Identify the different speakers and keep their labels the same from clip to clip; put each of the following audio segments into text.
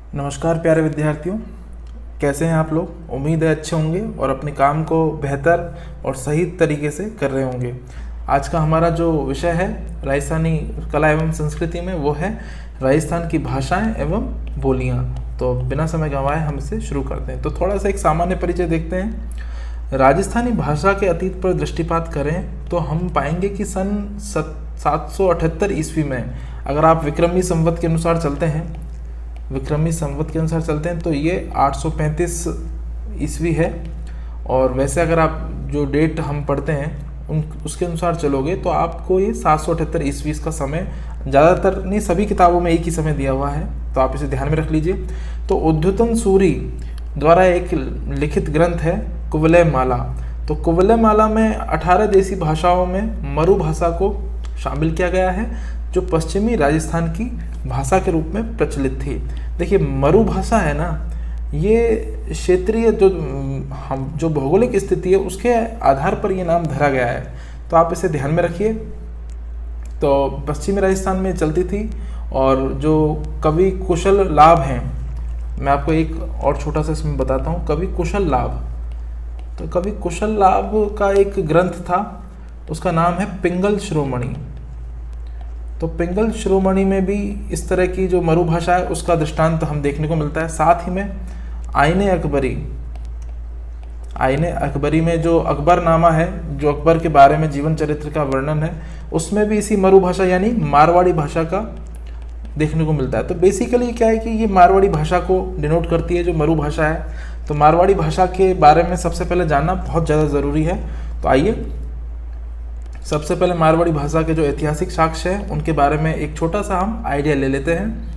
Speaker 1: नमस्कार प्यारे विद्यार्थियों, कैसे हैं आप लोग। उम्मीद है अच्छे होंगे और अपने काम को बेहतर और सही तरीके से कर रहे होंगे। आज का हमारा जो विषय है राजस्थानी कला एवं संस्कृति में, वो है राजस्थान की भाषाएं एवं बोलियां। तो बिना समय गंवाए हम इसे शुरू करते हैं। तो थोड़ा सा एक सामान्य परिचय देखते हैं। राजस्थानी भाषा के अतीत पर दृष्टिपात करें तो हम पाएंगे कि सन 778 ईस्वी में, अगर आप विक्रमी संवत के अनुसार चलते हैं, तो ये 835 ईस्वी है। और वैसे अगर आप जो डेट हम पढ़ते हैं उसके अनुसार चलोगे तो आपको ये 778 ईस्वी का समय, ज़्यादातर नहीं सभी किताबों में एक ही समय दिया हुआ है, तो आप इसे ध्यान में रख लीजिए। तो उद्योतन सूरी द्वारा एक लिखित ग्रंथ है कुवलय माला। तो कुवलय माला में 18 देसी भाषाओं में मरु भाषा को शामिल किया गया है, जो पश्चिमी राजस्थान की भाषा के रूप में प्रचलित थी। देखिए, मरु भाषा है ना, ये क्षेत्रीय जो भौगोलिक स्थिति है उसके आधार पर ये नाम धरा गया है, तो आप इसे ध्यान में रखिए। तो पश्चिमी राजस्थान में चलती थी। और जो कवि कुशल लाभ हैं, मैं आपको एक और छोटा सा इसमें बताता हूँ। कवि कुशल लाभ, तो कवि कुशल लाभ का एक ग्रंथ था, उसका नाम है पिंगल शिरोमणि। तो पिंगल शिरोमणि में भी इस तरह की जो मरु भाषा है उसका दृष्टांत हम देखने को मिलता है। साथ ही में आईने अकबरी में जो अकबरनामा है, जो अकबर के बारे में जीवन चरित्र का वर्णन है, उसमें भी इसी मरु भाषा यानी मारवाड़ी भाषा का देखने को मिलता है। तो बेसिकली क्या है कि ये मारवाड़ी भाषा को डिनोट करती है, जो मरु भाषा है। तो मारवाड़ी भाषा के बारे में सबसे पहले जानना बहुत ज़्यादा ज़रूरी है। तो आइए सबसे पहले मारवाड़ी भाषा के जो ऐतिहासिक साक्ष्य हैं उनके बारे में एक छोटा सा हम आइडिया ले लेते हैं।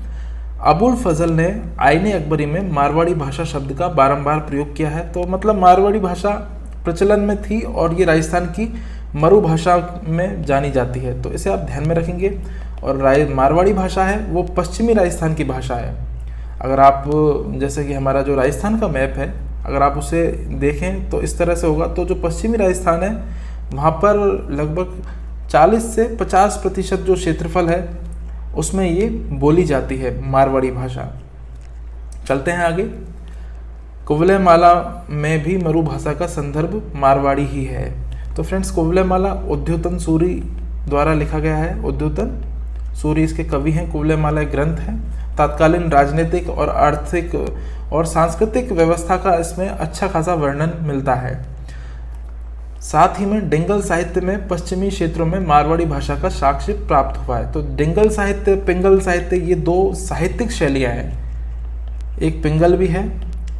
Speaker 1: अबुल फजल ने आईने अकबरी में मारवाड़ी भाषा शब्द का बारंबार प्रयोग किया है। तो मतलब मारवाड़ी भाषा प्रचलन में थी और ये राजस्थान की मरु भाषा में जानी जाती है, तो इसे आप ध्यान में रखेंगे। और मारवाड़ी भाषा है वो पश्चिमी राजस्थान की भाषा है। अगर आप, जैसे कि हमारा जो राजस्थान का मैप है, अगर आप उसे देखें तो इस तरह से होगा। तो जो पश्चिमी राजस्थान है वहाँ पर लगभग 40 से 50% जो क्षेत्रफल है उसमें ये बोली जाती है मारवाड़ी भाषा। चलते हैं आगे। कुवलय माला में भी मरु भाषा का संदर्भ मारवाड़ी ही है। तो फ्रेंड्स, कुवलय माला उद्योतन सूरी द्वारा लिखा गया है। उद्योतन सूरी इसके कवि हैं। कुवलय माला एक ग्रंथ है। तत्कालीन राजनीतिक और आर्थिक और सांस्कृतिक व्यवस्था का इसमें अच्छा खासा वर्णन मिलता है। साथ ही में डिंगल साहित्य में पश्चिमी क्षेत्रों में मारवाड़ी भाषा का साक्ष्य प्राप्त हुआ है। तो डिंगल साहित्य, पिंगल साहित्य, ये दो साहित्यिक शैलियाँ हैं। एक पिंगल भी है,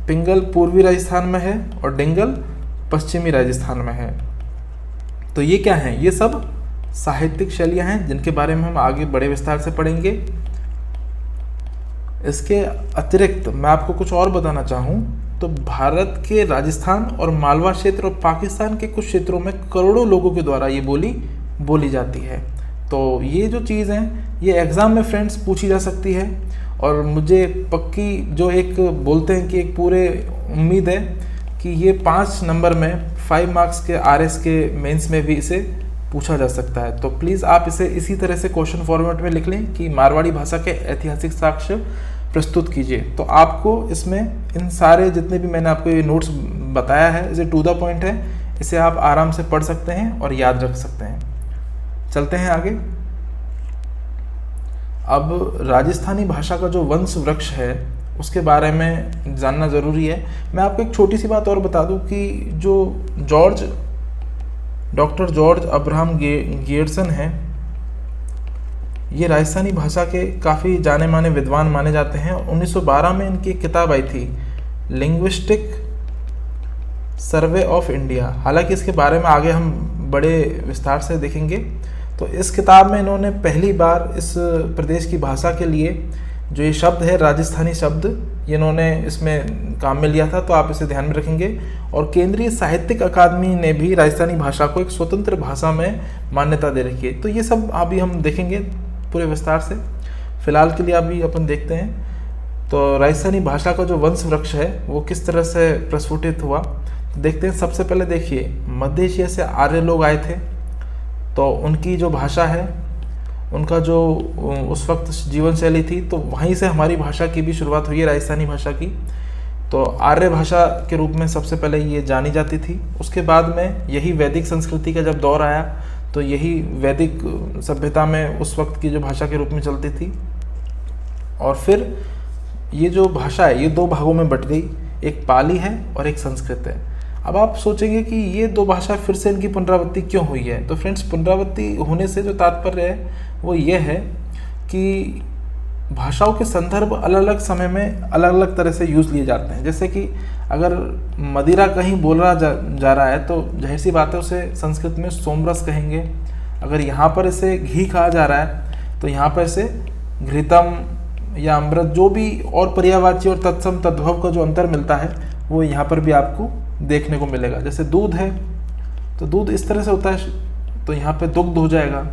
Speaker 1: पिंगल पूर्वी राजस्थान में है और डिंगल पश्चिमी राजस्थान में है। तो ये क्या है? ये सब साहित्यिक शैलियाँ हैं जिनके बारे में हम आगे बड़े विस्तार से पढ़ेंगे। इसके अतिरिक्त मैं आपको कुछ और बताना चाहूँ तो भारत के राजस्थान और मालवा क्षेत्र और पाकिस्तान के कुछ क्षेत्रों में करोड़ों लोगों के द्वारा ये बोली जाती है। तो ये जो चीज़ हैं ये एग्ज़ाम में फ्रेंड्स पूछी जा सकती है। और मुझे पक्की जो एक बोलते हैं कि एक पूरे उम्मीद है कि ये 5 नंबर में 5 मार्क्स के RS के मेंस में भी इसे पूछा जा सकता है। तो प्लीज़ आप इसे इसी तरह से क्वेश्चन फॉर्मेट में लिख लें कि मारवाड़ी भाषा के ऐतिहासिक साक्ष्य प्रस्तुत कीजिए। तो आपको इसमें इन सारे जितने भी मैंने आपको ये नोट्स बताया है, इसे टू द पॉइंट है, इसे आप आराम से पढ़ सकते हैं और याद रख सकते हैं। चलते हैं आगे। अब राजस्थानी भाषा का जो वंश वृक्ष है उसके बारे में जानना ज़रूरी है। मैं आपको एक छोटी सी बात और बता दूं कि जो डॉक्टर जॉर्ज अब्राहम गियर्सन हैं, ये राजस्थानी भाषा के काफ़ी जाने माने विद्वान माने जाते हैं। 1912 में इनकी एक किताब आई थी, लिंग्विस्टिक सर्वे ऑफ इंडिया। हालांकि इसके बारे में आगे हम बड़े विस्तार से देखेंगे। तो इस किताब में इन्होंने पहली बार इस प्रदेश की भाषा के लिए जो ये शब्द है राजस्थानी शब्द, ये इन्होंने इसमें काम में लिया था। तो आप इसे ध्यान में रखेंगे। और केंद्रीय साहित्यिक अकादमी ने भी राजस्थानी भाषा को एक स्वतंत्र भाषा में मान्यता दे रखी है। तो ये सब अभी हम देखेंगे पूरे विस्तार से। फिलहाल के लिए अभी अपन देखते हैं तो राजस्थानी भाषा का जो वंश वृक्ष है वो किस तरह से प्रस्फुटित हुआ। देखते हैं। सबसे पहले देखिए, मध्य एशिया से आर्य लोग आए थे, तो उनकी जो भाषा है उनका जो उस वक्त जीवन शैली थी, तो वहीं से हमारी भाषा की भी शुरुआत हुई है, राजस्थानी भाषा की। तो आर्य भाषा के रूप में सबसे पहले ये जानी जाती थी। उसके बाद में यही वैदिक संस्कृति का जब दौर आया तो यही वैदिक सभ्यता में उस वक्त की जो भाषा के रूप में चलती थी। और फिर ये जो भाषा है ये दो भागों में बट गई, एक पाली है और एक संस्कृत है। अब आप सोचेंगे कि ये दो भाषा फिर से इनकी पुनरावृत्ति क्यों हुई है। तो फ्रेंड्स, पुनरावृत्ति होने से जो तात्पर्य है वो ये है कि भाषाओं के संदर्भ अलग अलग समय में अलग अलग तरह से यूज़ लिए जाते हैं। जैसे कि अगर मदिरा कहीं बोला जा रहा है तो जाहिर सी बात है उसे संस्कृत में सोमरस कहेंगे। अगर यहाँ पर इसे घी कहा जा रहा है तो यहाँ पर इसे घृतम या अमृत, जो भी और पर्यायवाची और तत्सम तद्भव का जो अंतर मिलता है वो यहाँ पर भी आपको देखने को मिलेगा। जैसे दूध है तो दूध इस तरह से होता है, तो यहाँ पे दुग्ध हो जाएगा।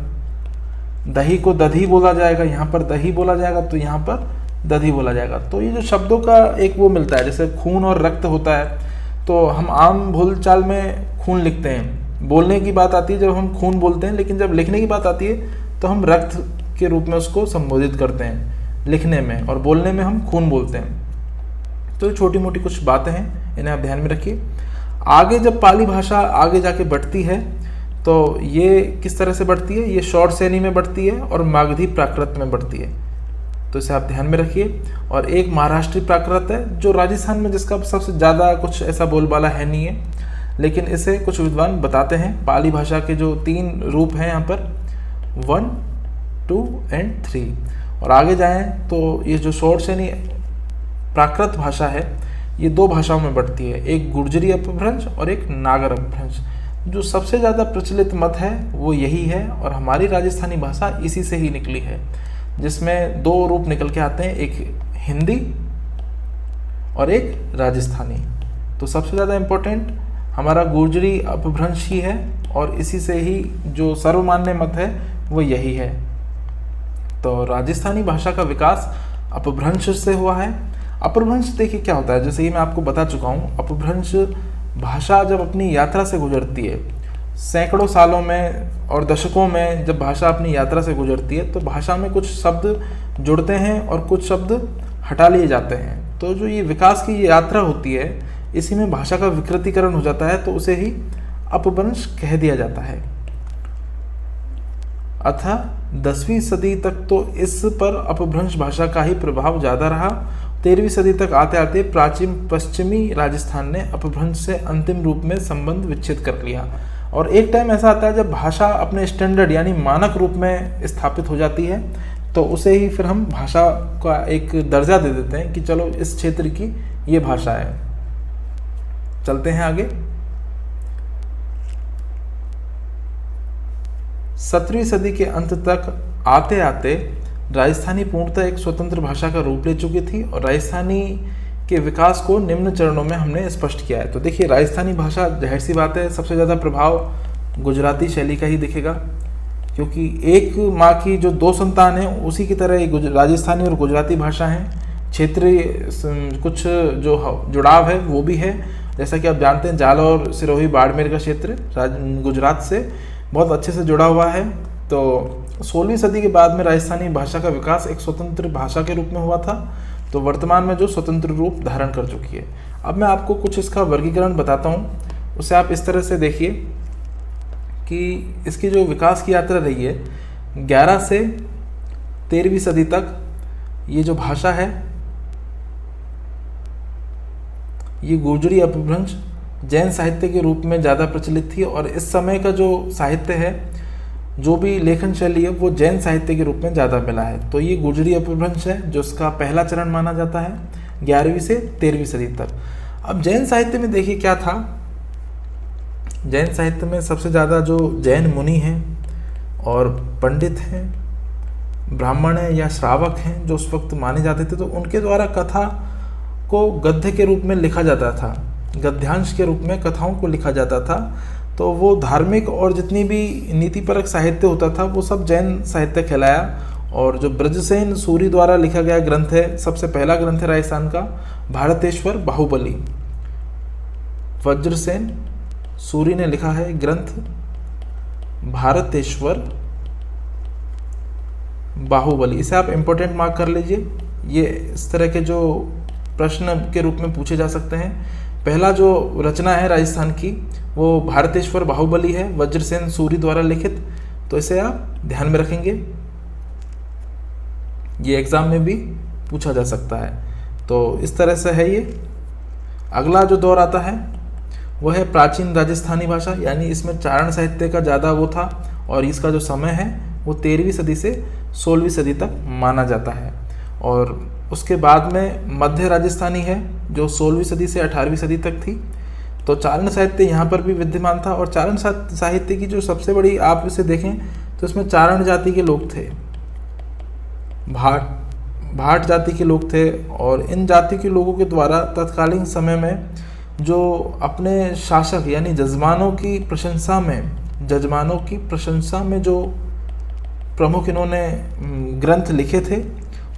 Speaker 1: दही को दधी बोला जाएगा, यहाँ पर दही बोला जाएगा, तो यहाँ पर दधी बोला जाएगा। तो ये जो शब्दों का एक वो मिलता है, जैसे खून और रक्त होता है तो हम आम बोलचाल में खून लिखते हैं, बोलने की बात आती है जब हम खून बोलते हैं, लेकिन जब लिखने की बात आती है तो हम रक्त के रूप में उसको संबोधित करते हैं लिखने में, और बोलने में हम खून बोलते हैं। तो छोटी मोटी कुछ बातें हैं, इन्हें आप ध्यान में रखिए। आगे जब पाली भाषा आगे जाके बढ़ती है तो ये किस तरह से बढ़ती है, ये शॉर्ट श्रेणी में बढ़ती है और मागधी प्राकृत में बढ़ती है, तो इसे आप ध्यान में रखिए। और एक महाराष्ट्री प्राकृत है जो राजस्थान में, जिसका सबसे ज़्यादा कुछ ऐसा बोलबाला है नहीं है, लेकिन इसे कुछ विद्वान बताते हैं। पाली भाषा के जो 3 रूप हैं यहाँ पर 1, 2 एंड 3। और आगे जाएं तो ये जो शॉर्ट श्रेणी प्राकृत भाषा है ये 2 भाषाओं में बढ़ती है, एक गुर्जरी अपभ्रंश और एक नागर अपभ्रंश। जो सबसे ज़्यादा प्रचलित मत है वो यही है, और हमारी राजस्थानी भाषा इसी से ही निकली है, जिसमें 2 रूप निकल के आते हैं, एक हिंदी और एक राजस्थानी। तो सबसे ज़्यादा इम्पोर्टेंट हमारा गुर्जरी अपभ्रंश ही है, और इसी से ही जो सर्वमान्य मत है वो यही है। तो राजस्थानी भाषा का विकास अपभ्रंश से हुआ है। अपभ्रंश देखिए क्या होता है, जैसे कि मैं आपको बता चुका हूँ, अपभ्रंश भाषा जब अपनी यात्रा से गुजरती है, सैकड़ों सालों में और दशकों में जब भाषा अपनी यात्रा से गुजरती है तो भाषा में कुछ शब्द जुड़ते हैं और कुछ शब्द हटा लिए जाते हैं। तो जो ये विकास की यात्रा होती है इसी में भाषा का विकृतीकरण हो जाता है, तो उसे ही अपभ्रंश कह दिया जाता है। अतः 10वीं सदी तक तो इस पर अपभ्रंश भाषा का ही प्रभाव ज़्यादा रहा। 13वीं सदी तक आते आते प्राचीन पश्चिमी राजस्थान ने अपभ्रंश से अंतिम रूप में संबंध विच्छेद कर लिया। और एक टाइम ऐसा आता है जब भाषा अपने स्टैंडर्ड यानी मानक रूप में स्थापित हो जाती है, तो उसे ही फिर हम भाषा का एक दर्जा दे देते हैं कि चलो इस क्षेत्र की ये भाषा है। चलते हैं आगे। 17वीं सदी के अंत तक आते आते राजस्थानी पूर्णतः एक स्वतंत्र भाषा का रूप ले चुकी थी, और राजस्थानी के विकास को निम्न चरणों में हमने स्पष्ट किया है। तो देखिए, राजस्थानी भाषा जाहिर सी बात है सबसे ज़्यादा प्रभाव गुजराती शैली का ही दिखेगा, क्योंकि एक माँ की जो 2 संतान हैं उसी की तरह राजस्थानी और गुजराती भाषा हैं। क्षेत्रीय कुछ जो जुड़ाव है वो भी है, जैसा कि आप जानते हैं जालौर, सिरोही, बाड़मेर का क्षेत्र गुजरात से बहुत अच्छे से जुड़ा हुआ है। तो 16वीं सदी के बाद में राजस्थानी भाषा का विकास एक स्वतंत्र भाषा के रूप में हुआ था, तो वर्तमान में जो स्वतंत्र रूप धारण कर चुकी है। अब मैं आपको कुछ इसका वर्गीकरण बताता हूँ, उसे आप इस तरह से देखिए कि इसकी जो विकास की यात्रा रही है 11 से 13वीं सदी तक, ये जो भाषा है ये गुर्जरी अपभ्रंश जैन साहित्य के रूप में ज़्यादा प्रचलित थी, और इस समय का जो साहित्य है, जो भी लेखन शैली है, वो जैन साहित्य के रूप में ज़्यादा मिला है। तो ये गुर्जरी अपभ्रंश है जो इसका पहला चरण माना जाता है 11वीं से 13वीं सदी तक। अब जैन साहित्य में देखिए क्या था, जैन साहित्य में सबसे ज़्यादा जो जैन मुनि हैं और पंडित हैं, ब्राह्मण हैं या श्रावक हैं जो उस वक्त माने जाते थे, तो उनके द्वारा कथा को गद्य के रूप में लिखा जाता था, गद्यांश के रूप में कथाओं को लिखा जाता था। तो वो धार्मिक और जितनी भी नीतिपरक साहित्य होता था वो सब जैन साहित्य कहलाया। और जो ब्रजसेन सूरी द्वारा लिखा गया ग्रंथ है, सबसे पहला ग्रंथ है राजस्थान का, भारतेश्वर बाहुबली। वज्रसेन सूरी ने लिखा है ग्रंथ भारतेश्वर बाहुबली, इसे आप इम्पोर्टेंट मार्क कर लीजिए। ये इस तरह के जो प्रश्न के रूप में पूछे जा सकते हैं। पहला जो रचना है राजस्थान की वो भारतेश्वर बाहुबली है, वज्रसेन सूरी द्वारा लिखित। तो इसे आप ध्यान में रखेंगे, ये एग्जाम में भी पूछा जा सकता है। तो इस तरह से है ये। अगला जो दौर आता है वह है प्राचीन राजस्थानी भाषा, यानी इसमें चारण साहित्य का ज़्यादा वो था और इसका जो समय है वो 13वीं सदी से 16वीं सदी तक माना जाता है। और उसके बाद में मध्य राजस्थानी है जो 16वीं सदी से 18वीं सदी तक थी। तो चारण साहित्य यहाँ पर भी विद्यमान था। और चारण साहित्य की जो सबसे बड़ी आप इसे देखें तो इसमें चारण जाति के लोग थे, भाट जाति के लोग थे। और इन जाति के लोगों के द्वारा तत्कालीन समय में जो अपने शासक यानी जजमानों की प्रशंसा में जो प्रमुख इन्होंने ग्रंथ लिखे थे,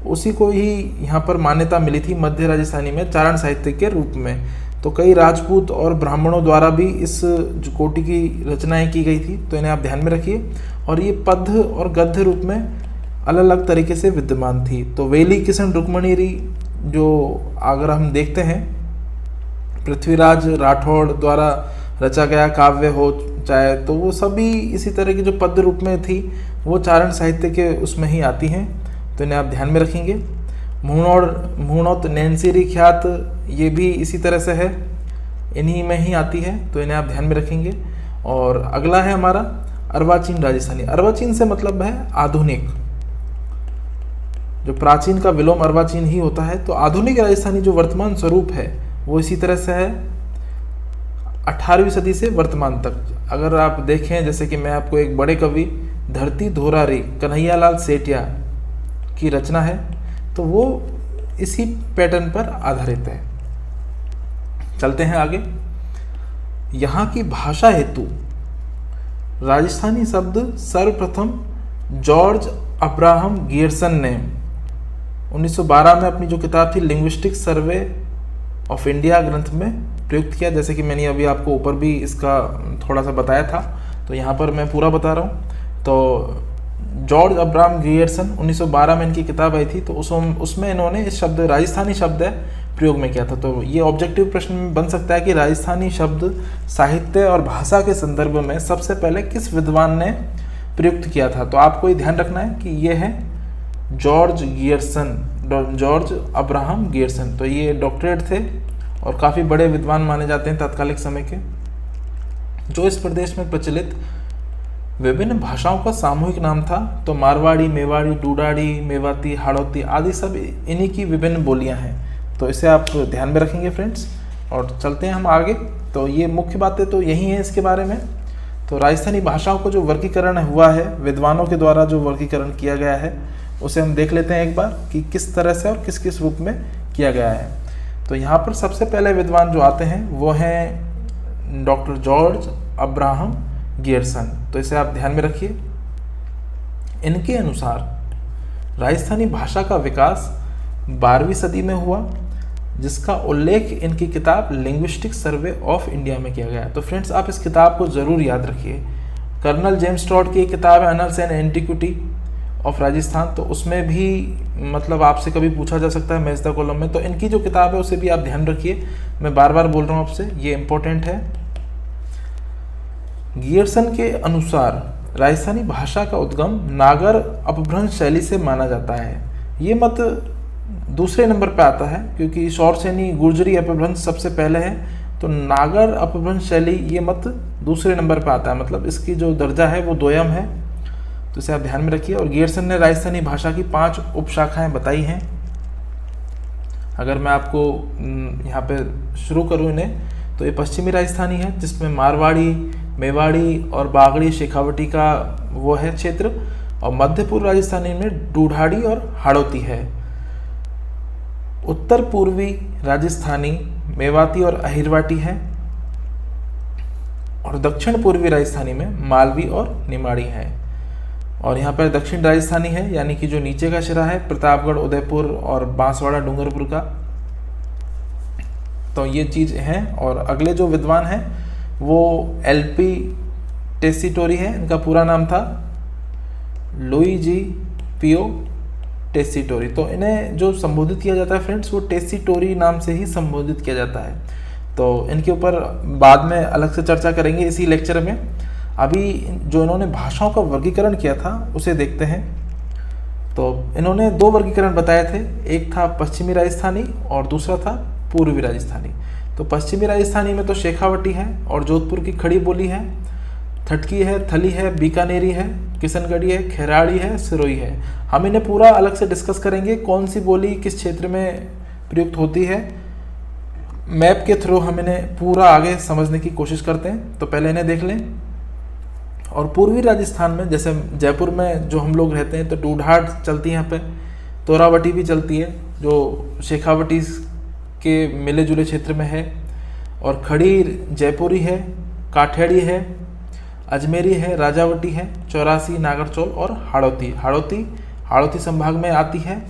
Speaker 1: उसी को ही यहाँ पर मान्यता मिली थी मध्य राजस्थानी में चारण साहित्य के रूप में। तो कई राजपूत और ब्राह्मणों द्वारा भी इस जो कोटि की रचनाएं की गई थी, तो इन्हें आप ध्यान में रखिए। और ये पद्य और गद्य रूप में अलग अलग तरीके से विद्यमान थी। तो वेली किशन रुक्मणी जो अगर हम देखते हैं पृथ्वीराज राठौड़ द्वारा रचा गया काव्य हो चाहे, तो वो सभी इसी तरह की जो पद्य रूप में थी वो चारण साहित्य के उसमें ही आती हैं। तो इन्हें आप ध्यान में रखेंगे। मुहणोत नैनसीरी ख्यात, ये भी इसी तरह से है, इन्हीं में ही आती है। तो इन्हें आप ध्यान में रखेंगे। और अगला है हमारा अर्वाचीन राजस्थानी। अर्वाचीन से मतलब है आधुनिक, जो प्राचीन का विलोम अर्वाचीन ही होता है। तो आधुनिक राजस्थानी जो वर्तमान स्वरूप है वो इसी तरह से है 18वीं सदी से वर्तमान तक। अगर आप देखें, जैसे कि मैं आपको एक बड़े कवि धरती धोरारी कन्हैयालाल सेठिया की रचना है, तो वो इसी पैटर्न पर आधारित है। चलते हैं आगे। यहाँ की भाषा हेतु राजस्थानी शब्द सर्वप्रथम जॉर्ज अब्राहम गियर्सन ने 1912 में अपनी जो किताब थी लिंग्विस्टिक सर्वे ऑफ इंडिया ग्रंथ में प्रयुक्त किया। जैसे कि मैंने अभी आपको ऊपर भी इसका थोड़ा सा बताया था, तो यहाँ पर मैं पूरा बता रहा हूँ। तो जॉर्ज अब्राहम गियर्सन 1912 में इनकी किताब आई थी, तो उसमें इन्होंने इस शब्द राजस्थानी शब्द है प्रयोग में किया था। तो ये ऑब्जेक्टिव प्रश्न में बन सकता है कि राजस्थानी शब्द साहित्य और भाषा के संदर्भ में सबसे पहले किस विद्वान ने प्रयुक्त किया था। तो आपको ये ध्यान रखना है कि ये है जॉर्ज अब्राहम गियर्सन। तो ये डॉक्टरेट थे और काफ़ी बड़े विद्वान माने जाते हैं तत्कालिक समय के, जो इस प्रदेश में प्रचलित विभिन्न भाषाओं का सामूहिक नाम था। तो मारवाड़ी, मेवाड़ी, डूडाड़ी, मेवाती, हाड़ौती आदि सब इन्हीं की विभिन्न बोलियां हैं। तो इसे आप ध्यान में रखेंगे फ्रेंड्स। और चलते हैं हम आगे। तो ये मुख्य बातें तो यही हैं इसके बारे में। तो राजस्थानी भाषाओं को जो वर्गीकरण हुआ है विद्वानों के द्वारा, जो वर्गीकरण किया गया है, उसे हम देख लेते हैं एक बार कि किस तरह से और किस किस रूप में किया गया है। तो यहाँ पर सबसे पहले विद्वान जो आते हैं वो हैं डॉक्टर जॉर्ज अब्राहम गियर्सन। तो इसे आप ध्यान में रखिए। इनके अनुसार राजस्थानी भाषा का विकास 12वीं सदी में हुआ, जिसका उल्लेख इनकी किताब लिंग्विस्टिक सर्वे ऑफ इंडिया में किया गया है। तो फ्रेंड्स आप इस किताब को ज़रूर याद रखिए। कर्नल जेम्स टॉड की एक किताब है annuls and antiquity of Rajasthan, तो उसमें भी मतलब आपसे कभी पूछा जा सकता है मैच द कॉलम में। तो इनकी जो किताब है उसे भी आप ध्यान रखिए। मैं बार बार बोल रहा हूँ आपसे, ये इंपॉर्टेंट है। गियर्सन के अनुसार राजस्थानी भाषा का उद्गम नागर अपभ्रंश शैली से माना जाता है। ये मत दूसरे नंबर पे आता है क्योंकि शौरसेनी गुर्जरी अपभ्रंश सबसे पहले है, तो नागर अपभ्रंश शैली ये मत दूसरे नंबर पे आता है, मतलब इसकी जो दर्जा है वो दोयम है। तो इसे आप ध्यान में रखिए। और गियर्सन ने राजस्थानी भाषा की 5 उपशाखाएं बताई हैं। अगर मैं आपको यहाँ पे शुरू करूँ इन्हें, तो ये पश्चिमी राजस्थानी है जिसमें मारवाड़ी, मेवाड़ी और बागड़ी शेखावटी का वो है क्षेत्र, और मध्य पूर्व राजस्थानी में डूढाड़ी और हाड़ौती है। उत्तर पूर्वी राजस्थानी मेवाती और अहिरवाटी है, और दक्षिण पूर्वी राजस्थानी में मालवी और निमाड़ी है। और यहाँ पर दक्षिण राजस्थानी है, यानी कि जो नीचे का सिरा है प्रतापगढ़, उदयपुर और बांसवाड़ा डूंगरपुर का। तो ये चीज़ है। और अगले जो विद्वान हैं वो LP टेसिटोरी है, इनका पूरा नाम था लुई जी पियो टेसीटोरी। तो इन्हें जो संबोधित किया जाता है फ्रेंड्स, वो टेसीटोरी नाम से ही संबोधित किया जाता है। तो इनके ऊपर बाद में अलग से चर्चा करेंगे इसी लेक्चर में। अभी जो इन्होंने भाषाओं का वर्गीकरण किया था उसे देखते हैं। तो इन्होंने 2 वर्गीकरण बताए थे, एक था पश्चिमी राजस्थानी और दूसरा था पूर्वी राजस्थानी। तो पश्चिमी राजस्थानी में तो शेखावटी है और जोधपुर की खड़ी बोली है, थटकी है, थली है, बीकानेरी है, किशनगढ़ी है, खेराड़ी है, सिरोही है। हम इन्हें पूरा अलग से डिस्कस करेंगे, कौन सी बोली किस क्षेत्र में प्रयुक्त होती है। मैप के थ्रू हम इन्हें पूरा आगे समझने की कोशिश करते हैं। तो पहले इन्हें देख लें। और पूर्वी राजस्थान में, जैसे जयपुर में जो हम लोग रहते हैं, तो डूढाड़ चलती है यहाँ पे, तोरावटी भी चलती है जो शेखावटी के मिले जुले क्षेत्र में है, और खड़ी जयपुरी है, काठेड़ी है, अजमेरी है, राजावटी है, चौरासी, नागरचौल और हाड़ौती संभाग में आती है,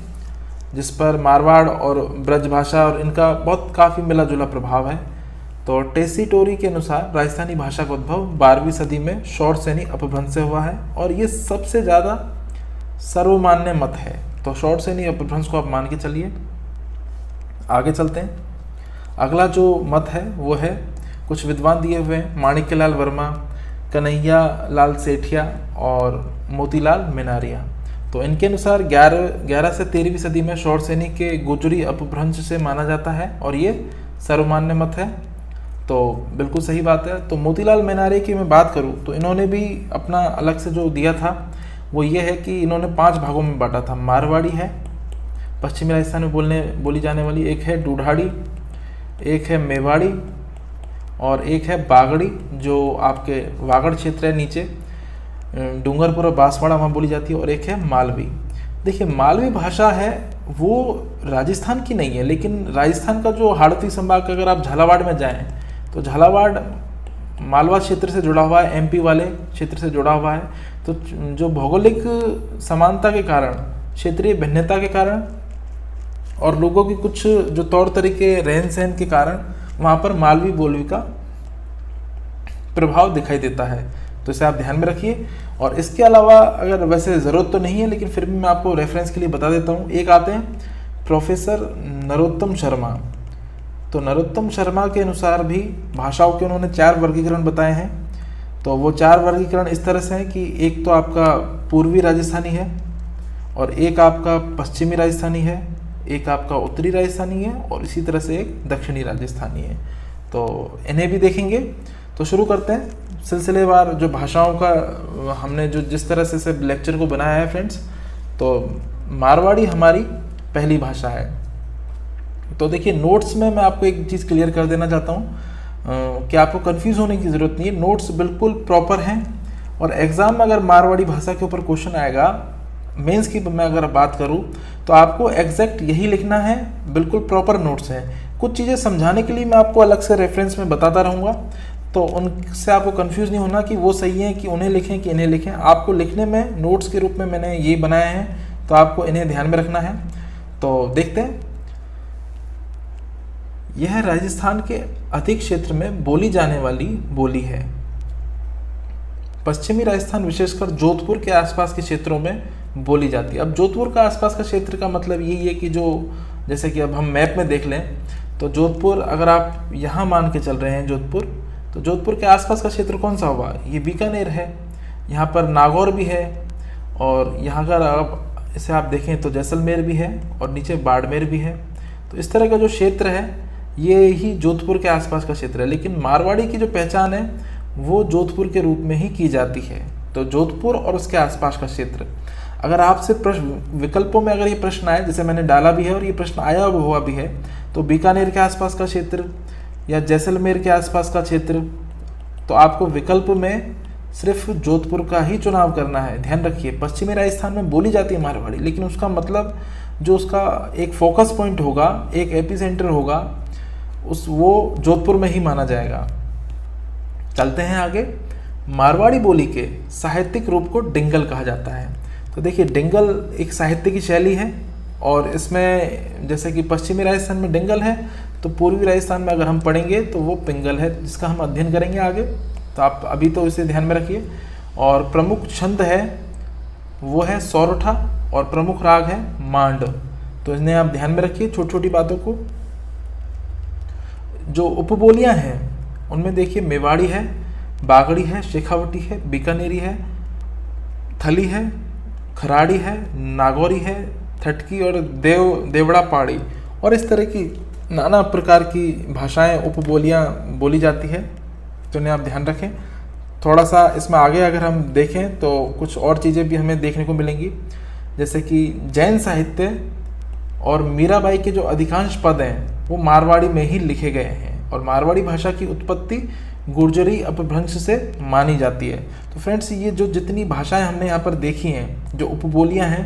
Speaker 1: जिस पर मारवाड़ और ब्रज भाषा और इनका बहुत काफ़ी मिला जुला प्रभाव है। तो टेसीटोरी के अनुसार राजस्थानी भाषा का उद्भव 12वीं सदी में शौरसेनी अपभ्रंश से हुआ है, और ये सबसे ज़्यादा सर्वमान्य मत है। तो शौरसेनी अपभ्रंश को आप मान के चलिए। आगे चलते हैं। अगला जो मत है वो है, कुछ विद्वान दिए हुए हैं, माणिक्यलाल वर्मा, कन्हैया लाल सेठिया और मोतीलाल मिनारिया। तो इनके अनुसार 11 से 13वीं सदी में शौरसेनी के गुजरी अपभ्रंश से माना जाता है, और ये सर्वमान्य मत है। तो बिल्कुल सही बात है। तो मोतीलाल मिनारे की मैं बात करूं तो इन्होंने भी अपना अलग से जो दिया था वो ये है कि इन्होंने 5 भागों में बांटा था। मारवाड़ी है पश्चिमी राजस्थान में बोली जाने वाली, एक है डूढाड़ी, एक है मेवाड़ी और एक है बागड़ी जो आपके वागड़ क्षेत्र है, नीचे डूंगरपुर और बांसवाड़ा वहाँ बोली जाती है, और एक है मालवी। देखिए मालवी भाषा है वो राजस्थान की नहीं है, लेकिन राजस्थान का जो हाड़ौती संभाग का, अगर आप झालावाड़ में जाएं तो झालावाड़ मालवा क्षेत्र से जुड़ा हुआ है, एमपी वाले क्षेत्र से जुड़ा हुआ है। तो जो भौगोलिक समानता के कारण, क्षेत्रीय भिन्नता के कारण और लोगों की कुछ जो तौर तरीके, रहन सहन के कारण वहाँ पर मालवी बोली का प्रभाव दिखाई देता है। तो इसे आप ध्यान में रखिए। और इसके अलावा, अगर वैसे ज़रूरत तो नहीं है लेकिन फिर भी मैं आपको रेफरेंस के लिए बता देता हूँ, एक आते हैं प्रोफेसर नरोत्तम शर्मा। तो नरोत्तम शर्मा के अनुसार भी भाषाओं के उन्होंने 4 वर्गीकरण बताए हैं। तो वो 4 वर्गीकरण इस तरह से हैं कि एक तो आपका पूर्वी राजस्थानी है, और एक आपका पश्चिमी राजस्थानी है, एक आपका उत्तरी राजस्थानी है, और इसी तरह से एक दक्षिणी राजस्थानी है। तो इन्हें भी देखेंगे। तो शुरू करते हैं सिलसिलेवार जो भाषाओं का हमने जो जिस तरह से इस लेक्चर को बनाया है फ्रेंड्स। तो मारवाड़ी हमारी पहली भाषा है। तो देखिए नोट्स में मैं आपको एक चीज़ क्लियर कर देना चाहता हूँ कि आपको कंफ्यूज होने की ज़रूरत नहीं है। नोट्स बिल्कुल प्रॉपर हैं, और एग्ज़ाम में अगर मारवाड़ी भाषा के ऊपर क्वेश्चन आएगा, मेंस की मैं अगर बात करूँ, तो आपको एग्जैक्ट यही लिखना है, बिल्कुल प्रॉपर नोट्स हैं। कुछ चीज़ें समझाने के लिए मैं आपको अलग से रेफरेंस में बताता रहूँगा, तो उनसे आपको कंफ्यूज नहीं होना कि वो सही है कि उन्हें लिखें कि इन्हें लिखें। आपको लिखने में नोट्स के रूप में मैंने ये बनाए हैं, तो आपको इन्हें ध्यान में रखना है। तो देखते हैं, यह राजस्थान के अधिक क्षेत्र में बोली जाने वाली बोली है। पश्चिमी राजस्थान विशेषकर जोधपुर के आसपास के क्षेत्रों में बोली जाती है। अब जोधपुर का आसपास का क्षेत्र का मतलब यही है कि जो, जैसे कि अब हम मैप में देख लें तो जोधपुर, अगर आप यहाँ मान के चल रहे हैं जोधपुर, तो जोधपुर के आसपास का क्षेत्र कौन सा हुआ? ये बीकानेर है, यहाँ पर नागौर भी है, और यहाँ अगर आप इसे आप देखें तो जैसलमेर भी है, और नीचे बाड़मेर भी है। तो इस तरह का जो क्षेत्र है ये ही जोधपुर के आसपास का क्षेत्र है। लेकिन मारवाड़ी की जो पहचान है वो जोधपुर के रूप में ही की जाती है। तो जोधपुर और उसके आसपास का क्षेत्र, अगर आपसे प्रश्न विकल्पों में अगर ये प्रश्न आए, जैसे मैंने डाला भी है और ये प्रश्न आया हुआ भी है, तो बीकानेर के आसपास का क्षेत्र या जैसलमेर के आसपास का क्षेत्र, तो आपको विकल्प में सिर्फ जोधपुर का ही चुनाव करना है। ध्यान रखिए, पश्चिमी राजस्थान में बोली जाती है मारवाड़ी, लेकिन उसका मतलब जो उसका एक फोकस पॉइंट होगा, एक एपिसेंटर होगा, वो जोधपुर में ही माना जाएगा। चलते हैं आगे। मारवाड़ी बोली के साहित्यिक रूप को डिंगल कहा जाता है। तो देखिए डिंगल एक साहित्य की शैली है, और इसमें जैसे कि पश्चिमी राजस्थान में डिंगल है, तो पूर्वी राजस्थान में अगर हम पढ़ेंगे तो वो पिंगल है, जिसका हम अध्ययन करेंगे आगे। तो आप अभी तो इसे ध्यान में रखिए। और प्रमुख छंद है वो है सौरठा, और प्रमुख राग है मांड। तो इन्हें आप ध्यान में रखिए छोटी छोटी बातों को। जो उपबोलियां हैं उनमें देखिए मेवाड़ी है, बागड़ी है, शेखावटी है, बीकानेरी है, थली है, खराड़ी है, नागौरी है, थटकी और देवड़ा पहाड़ी और इस तरह की नाना प्रकार की भाषाएं उपबोलियां बोली जाती है। तो इन्हें आप ध्यान रखें। थोड़ा सा इसमें आगे अगर हम देखें तो कुछ और चीज़ें भी हमें देखने को मिलेंगी, जैसे कि जैन साहित्य और मीराबाई के जो अधिकांश पद हैं वो मारवाड़ी में ही लिखे गए हैं और मारवाड़ी भाषा की उत्पत्ति गुर्जरी अपभ्रंश से मानी जाती है। तो फ्रेंड्स, ये जो जितनी भाषाएं हमने यहाँ पर देखी हैं, जो उपबोलियाँ हैं,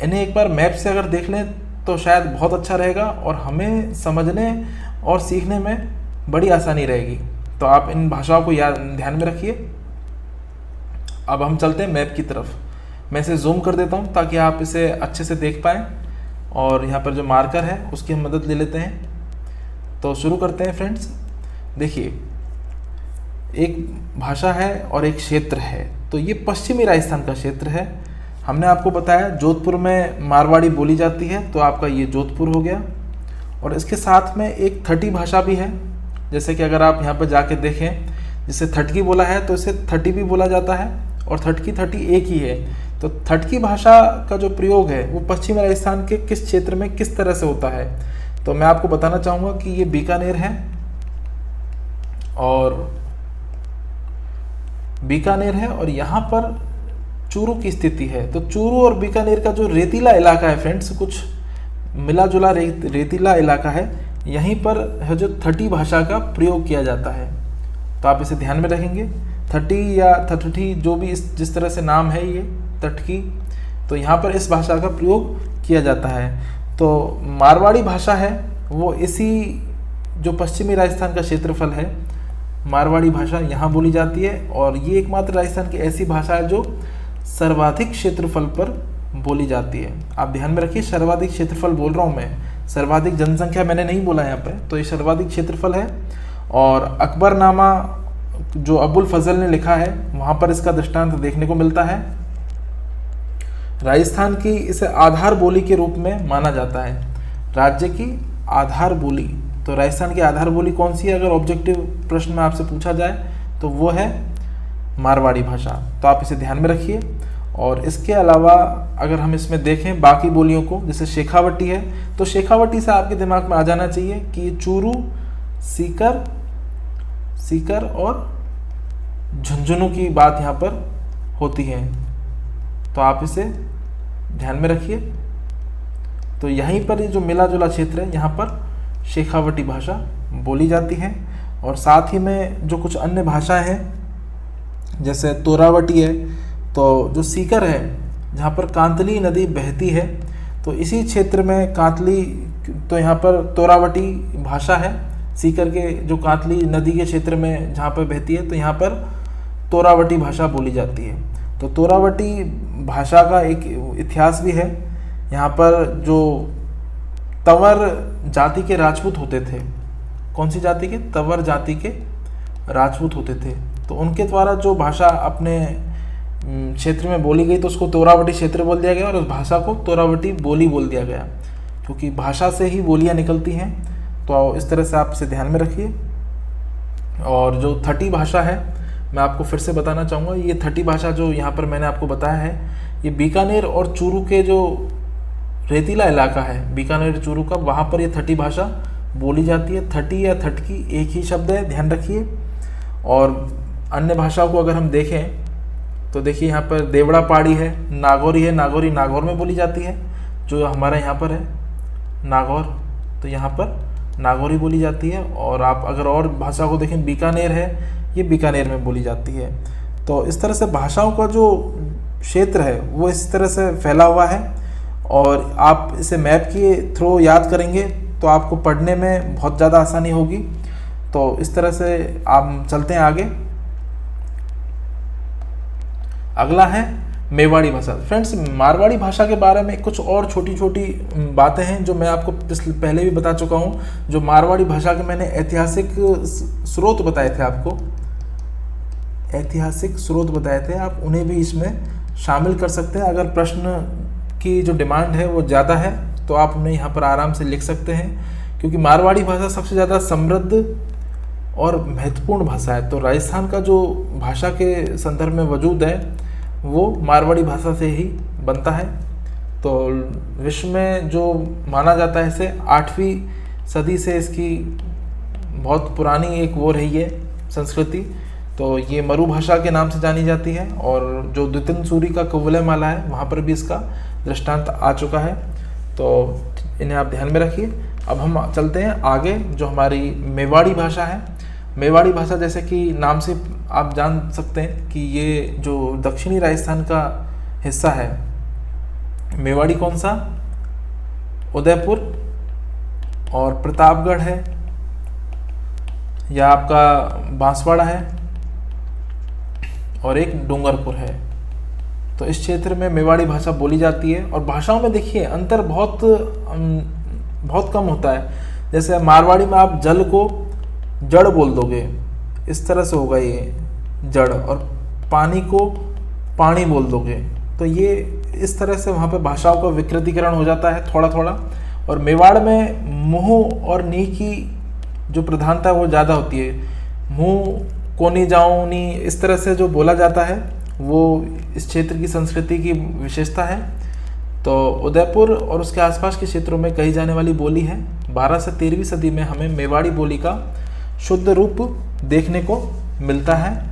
Speaker 1: इन्हें एक बार मैप से अगर देख लें तो शायद बहुत अच्छा रहेगा और हमें समझने और सीखने में बड़ी आसानी रहेगी। तो आप इन भाषाओं को ध्यान में रखिए। अब हम चलते हैं मैप की तरफ। मैं इसे जूम कर देता हूँ ताकि आप इसे अच्छे से देख पाएँ और यहाँ पर जो मार्कर है उसकी हम मदद ले लेते हैं। तो शुरू करते हैं फ्रेंड्स। देखिए, एक भाषा है और एक क्षेत्र है। तो ये पश्चिमी राजस्थान का क्षेत्र है। हमने आपको बताया जोधपुर में मारवाड़ी बोली जाती है, तो आपका ये जोधपुर हो गया। और इसके साथ में एक थटी भाषा भी है, जैसे कि अगर आप यहाँ पर जाके देखें, जिसे थटकी बोला है तो इसे थटी भी बोला जाता है और थटकी एक ही है। तो थटकी भाषा का जो प्रयोग है वो पश्चिमी राजस्थान के किस क्षेत्र में किस तरह से होता है, तो मैं आपको बताना चाहूँगा कि ये बीकानेर है और यहाँ पर चूरू की स्थिति है। तो चूरू और बीकानेर का जो रेतीला इलाका है फ्रेंड्स, कुछ मिला जुला रेतीला इलाका है, यहीं पर है जो थटी भाषा का प्रयोग किया जाता है। तो आप इसे ध्यान में रखेंगे। थटी या थठी जो भी जिस तरह से नाम है ये तटकी, तो यहाँ पर इस भाषा का प्रयोग किया जाता है। तो मारवाड़ी भाषा है वो इसी जो पश्चिमी राजस्थान का क्षेत्रफल है, मारवाड़ी भाषा यहाँ बोली जाती है और ये एकमात्र राजस्थान की ऐसी भाषा है जो सर्वाधिक क्षेत्रफल पर बोली जाती है। आप ध्यान में रखिए, सर्वाधिक क्षेत्रफल बोल रहा हूँ मैं, सर्वाधिक जनसंख्या मैंने नहीं बोला यहाँ पे। तो ये सर्वाधिक क्षेत्रफल है और अकबरनामा जो अबुल फजल ने लिखा है वहाँ पर इसका दृष्टांत देखने को मिलता है। राजस्थान की इसे आधार बोली के रूप में माना जाता है, राज्य की आधार बोली। तो राजस्थान की आधार बोली कौन सी है अगर ऑब्जेक्टिव प्रश्न में आपसे पूछा जाए तो वो है मारवाड़ी भाषा। तो आप इसे ध्यान में रखिए। और इसके अलावा अगर हम इसमें देखें बाकी बोलियों को, जैसे शेखावटी है, तो शेखावटी से आपके दिमाग में आ जाना चाहिए कि चूरू, सीकर और झुंझुनू की बात यहाँ पर होती है। तो आप इसे ध्यान में रखिए। तो यहीं पर ये जो मिला जुला क्षेत्र है यहाँ पर शेखावटी भाषा बोली जाती है। और साथ ही में जो कुछ अन्य भाषाएं हैं, जैसे तोरावटी है, तो जो सीकर है जहाँ पर कांतली नदी बहती है, तो इसी क्षेत्र में कांतली, तो यहाँ पर तोरावटी भाषा है। सीकर के जो कांतली नदी के क्षेत्र में जहाँ पर बहती है, तो यहाँ पर तोरावटी भाषा बोली जाती है। तो तोरावटी भाषा का एक इतिहास भी है। यहाँ पर जो तंवर जाति के राजपूत होते थे, कौन सी जाति के? तंवर जाति के राजपूत होते थे, तो उनके द्वारा जो भाषा अपने क्षेत्र में बोली गई तो उसको तोरावटी क्षेत्र बोल दिया गया और उस भाषा को तोरावटी बोली बोल दिया गया, क्योंकि भाषा से ही बोलियां निकलती हैं। तो इस तरह से आप इसे ध्यान में रखिए। और जो थटी भाषा है, मैं आपको फिर से बताना चाहूँगा, ये थटी भाषा जो यहाँ पर मैंने आपको बताया है, ये बीकानेर और चूरू के जो रेतीला इलाका है, बीकानेर चूरू का, वहाँ पर ये थटी भाषा बोली जाती है। थटी या थटकी एक ही शब्द है, ध्यान रखिए। और अन्य भाषाओं को अगर हम देखें तो देखिए यहाँ पर देवड़ा पहाड़ी है, नागौरी है, नागौरी नागौर में बोली जाती है, जो हमारे यहाँ पर है नागौर, तो यहाँ पर नागौरी बोली जाती है। और आप अगर और भाषा को देखें, बीकानेर है, ये बीकानेर में बोली जाती है। तो इस तरह से भाषाओं का जो क्षेत्र है वो इस तरह से फैला हुआ है। और आप इसे मैप के थ्रू याद करेंगे तो आपको पढ़ने में बहुत ज़्यादा आसानी होगी। तो इस तरह से आप चलते हैं आगे। अगला है मेवाड़ी भाषा। फ्रेंड्स, मारवाड़ी भाषा के बारे में कुछ और छोटी छोटी बातें हैं जो मैं आपको पहले भी बता चुका हूँ। जो मारवाड़ी भाषा के मैंने ऐतिहासिक स्रोत बताए थे आपको, ऐतिहासिक स्रोत बताए थे, आप उन्हें भी इसमें शामिल कर सकते हैं अगर प्रश्न की जो डिमांड है वो ज़्यादा है, तो आप उन्हें यहाँ पर आराम से लिख सकते हैं, क्योंकि मारवाड़ी भाषा सबसे ज़्यादा समृद्ध और महत्वपूर्ण भाषा है। तो राजस्थान का जो भाषा के संदर्भ में वजूद है वो मारवाड़ी भाषा से ही बनता है। तो विश्व में जो माना जाता है इसे 8वीं सदी से इसकी बहुत पुरानी एक वो रही है संस्कृति। तो ये मरु भाषा के नाम से जानी जाती है, और जो द्वितिन सूरी का कौवलय माला है वहाँ पर भी इसका दृष्टांत आ चुका है। तो इन्हें आप ध्यान में रखिए। अब हम चलते हैं आगे, जो हमारी मेवाड़ी भाषा है। मेवाड़ी भाषा जैसे कि नाम से आप जान सकते हैं कि ये जो दक्षिणी राजस्थान का हिस्सा है, मेवाड़ी कौन सा, उदयपुर और प्रतापगढ़ है, या आपका बांसवाड़ा है, और एक डूंगरपुर है। तो इस क्षेत्र में मेवाड़ी भाषा बोली जाती है। और भाषाओं में देखिए अंतर बहुत कम होता है। जैसे मारवाड़ी में आप जल को जड़ बोल दोगे, इस तरह से होगा ये जड़, और पानी को पानी बोल दोगे, तो ये इस तरह से वहाँ पे भाषाओं का विकृतीकरण हो जाता है थोड़ा थोड़ा। और मेवाड़ में मुँह और नी की जो प्रधानता है वो ज़्यादा होती है। मुँह कोनी जाऊँ नी इस तरह से जो बोला जाता है वो इस क्षेत्र की संस्कृति की विशेषता है। तो उदयपुर और उसके आसपास के क्षेत्रों में कही जाने वाली बोली है। 12 से 13वीं सदी में हमें मेवाड़ी बोली का शुद्ध रूप देखने को मिलता है।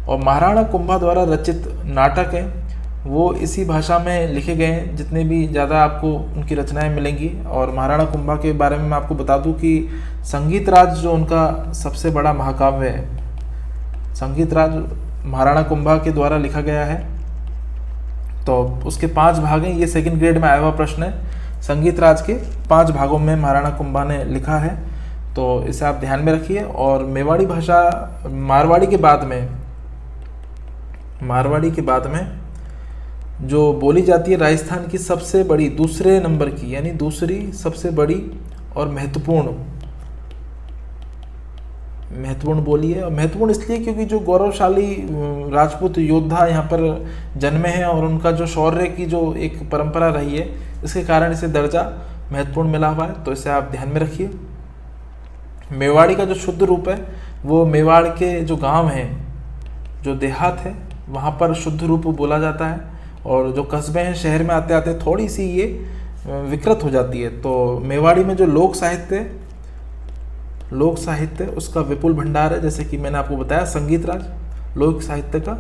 Speaker 1: और महाराणा कुंभा द्वारा रचित नाटक है वो इसी भाषा में लिखे गए हैं। जितने भी ज़्यादा आपको उनकी रचनाएं मिलेंगी। और महाराणा कुंभा के बारे में मैं आपको बता दूं कि संगीत राज जो उनका सबसे बड़ा महाकाव्य है, संगीत राज महाराणा कुंभा के द्वारा लिखा गया है। तो उसके 5 भाग हैं। ये सेकंड ग्रेड में आया हुआ प्रश्न है। संगीत राज के 5 भागों में महाराणा कुंभा ने लिखा है, तो इसे आप ध्यान में रखिए। और मेवाड़ी भाषा मारवाड़ी के बाद में जो बोली जाती है राजस्थान की सबसे बड़ी, दूसरे नंबर की, यानी दूसरी सबसे बड़ी और महत्वपूर्ण बोली है। और महत्वपूर्ण इसलिए क्योंकि जो गौरवशाली राजपूत योद्धा यहाँ पर जन्मे हैं और उनका जो शौर्य की जो एक परंपरा रही है, इसके कारण इसे दर्जा महत्वपूर्ण मिला हुआ है। तो इसे आप ध्यान में रखिए। मेवाड़ी का जो शुद्ध रूप है वो मेवाड़ के जो गांव हैं, जो देहात है, वहाँ पर शुद्ध रूप बोला जाता है। और जो कस्बे हैं शहर में आते आते थोड़ी सी ये विकृत हो जाती है। तो मेवाड़ी में जो लोक साहित्य उसका विपुल भंडार है। जैसे कि मैंने आपको बताया संगीत राज लोक साहित्य का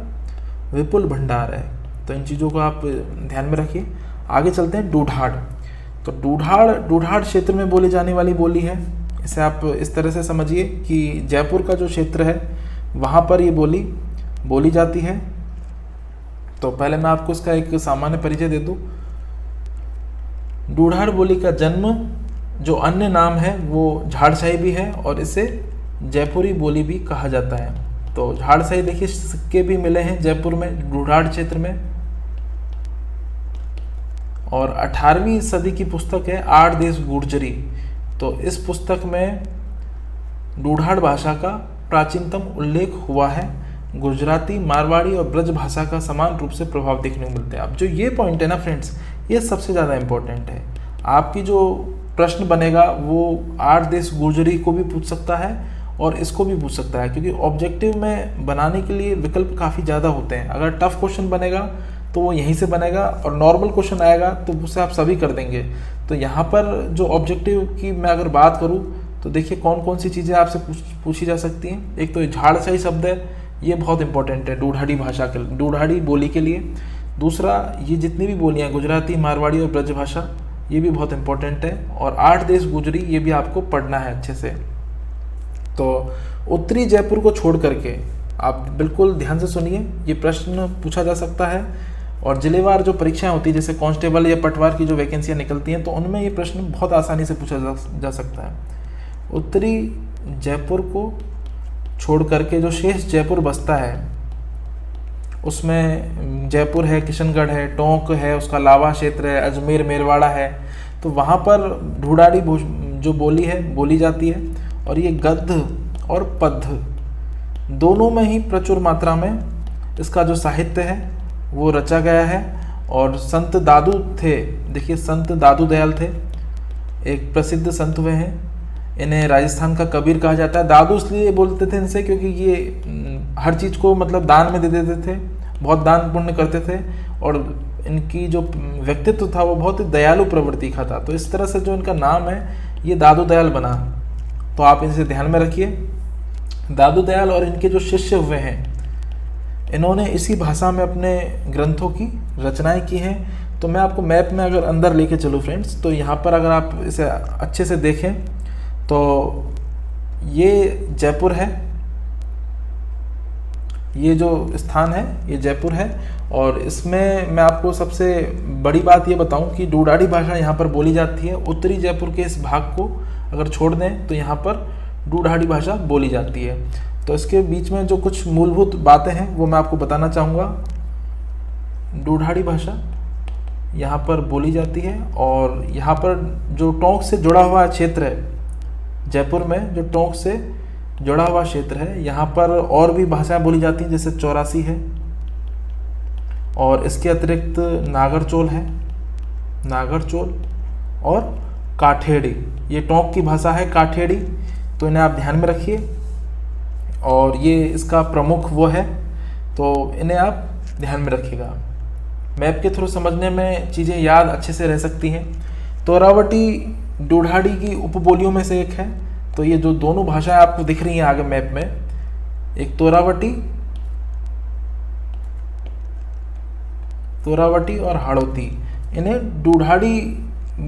Speaker 1: विपुल भंडार है। तो इन चीज़ों को आप ध्यान में रखिए। आगे चलते हैं डूढाड़। तो डूढाड़ क्षेत्र में बोली जाने वाली बोली है। इसे आप इस तरह से समझिए कि जयपुर का जो क्षेत्र है वहाँ पर ये बोली बोली जाती है। तो पहले मैं आपको इसका एक सामान्य परिचय दे दूँ। डूढाड़ बोली का जन्म, जो अन्य नाम है वो झाड़शाही भी है और इसे जयपुरी बोली भी कहा जाता है। तो झाड़शाही देखिए सिक्के भी मिले हैं जयपुर में, डूढाड़ क्षेत्र में। और 18वीं सदी की पुस्तक है आठ देश गुर्जरी। तो इस पुस्तक में डूढाड़ भाषा का प्राचीनतम उल्लेख हुआ है। गुजराती, मारवाड़ी और ब्रज भाषा का समान रूप से प्रभाव देखने को मिलते हैं। अब जो ये पॉइंट है ना फ्रेंड्स, ये सबसे ज़्यादा इम्पोर्टेंट है। आपकी जो प्रश्न बनेगा वो 8 देश गुर्जरी को भी पूछ सकता है और इसको भी पूछ सकता है, क्योंकि ऑब्जेक्टिव में बनाने के लिए विकल्प काफ़ी ज़्यादा होते हैं। अगर टफ क्वेश्चन बनेगा तो वो यहीं से बनेगा, और नॉर्मल क्वेश्चन आएगा तो उससे आप सभी कर देंगे। तो यहाँ पर जो ऑब्जेक्टिव की मैं अगर बात करूँ तो देखिए कौन कौन सी चीज़ें आपसे पूछी जा सकती हैं। एक तो झाड़शाही शब्द है, ये बहुत इंपॉर्टेंट है डूढाड़ी भाषा के, डूढाड़ी बोली के लिए। दूसरा, ये जितनी भी बोलियाँ गुजराती, मारवाड़ी और ब्रज भाषा, ये भी बहुत इंपॉर्टेंट है। और 8 देश गुजरी, ये भी आपको पढ़ना है अच्छे से। तो उत्तरी जयपुर को छोड़ करके आप बिल्कुल ध्यान से सुनिए, ये प्रश्न पूछा जा सकता है। और जिलेवार जो परीक्षाएं होती है, जैसे कांस्टेबल या पटवार की जो वैकेंसियां निकलती हैं, तो उनमें ये प्रश्न बहुत आसानी से पूछा जा सकता है। उत्तरी जयपुर को छोड़ करके जो शेष जयपुर बसता है, उसमें जयपुर है, किशनगढ़ है, टोंक है, उसका लावा क्षेत्र है, अजमेर, मेरवाड़ा है। तो वहाँ पर ढूढ़ाड़ी जो बोली है बोली जाती है। और ये गद्य और पद्य दोनों में ही प्रचुर मात्रा में इसका जो साहित्य है वो रचा गया है। और संत दादू थे, देखिए संत दादू दयाल थे, एक प्रसिद्ध संत हुए हैं। इन्हें राजस्थान का कबीर कहा जाता है। दादू इसलिए बोलते थे इनसे क्योंकि ये हर चीज़ को मतलब दान में दे देते थे, बहुत दान पुण्य करते थे, और इनकी जो व्यक्तित्व था वो बहुत ही दयालु प्रवृत्ति का था। तो इस तरह से जो इनका नाम है ये दादू दयाल बना। तो आप इसे ध्यान में रखिए। दादू दयाल और इनके जो शिष्य हुए हैं, इन्होंने इसी भाषा में अपने ग्रंथों की रचनाएं की हैं। तो मैं आपको मैप में अगर अंदर लेके चलूँ फ्रेंड्स, तो यहाँ पर अगर आप इसे अच्छे से देखें तो ये जयपुर है, ये जो स्थान है ये जयपुर है। और इसमें मैं आपको सबसे बड़ी बात ये बताऊं कि ढूढ़ाड़ी भाषा यहाँ पर बोली जाती है। उत्तरी जयपुर के इस भाग को अगर छोड़ दें तो यहाँ पर ढूढ़ाड़ी भाषा बोली जाती है। तो इसके बीच में जो कुछ मूलभूत बातें हैं वो मैं आपको बताना चाहूँगा। ढूढ़ाड़ी भाषा यहाँ पर बोली जाती है, और यहाँ पर जो टोंक से जुड़ा हुआ क्षेत्र है, जयपुर में जो टोंक से जुड़ा हुआ क्षेत्र है, यहाँ पर और भी भाषाएं बोली जाती हैं, जैसे चौरासी है, और इसके अतिरिक्त नागरचोल है, नागरचोल और काठेड़ी, ये टोंक की भाषा है काठेड़ी। तो इन्हें आप ध्यान में रखिए, और ये इसका प्रमुख वो है, तो इन्हें आप ध्यान में रखिएगा। मैप के थ्रू समझने में चीज़ें याद अच्छे से रह सकती हैं। तोरावटी ढूढ़ाड़ी की उपबोलियों में से एक है। तो ये जो दोनों भाषाएं आपको दिख रही हैं आगे मैप में, एक तोरावटी और हाड़ौती, इन्हें ढूढ़ाड़ी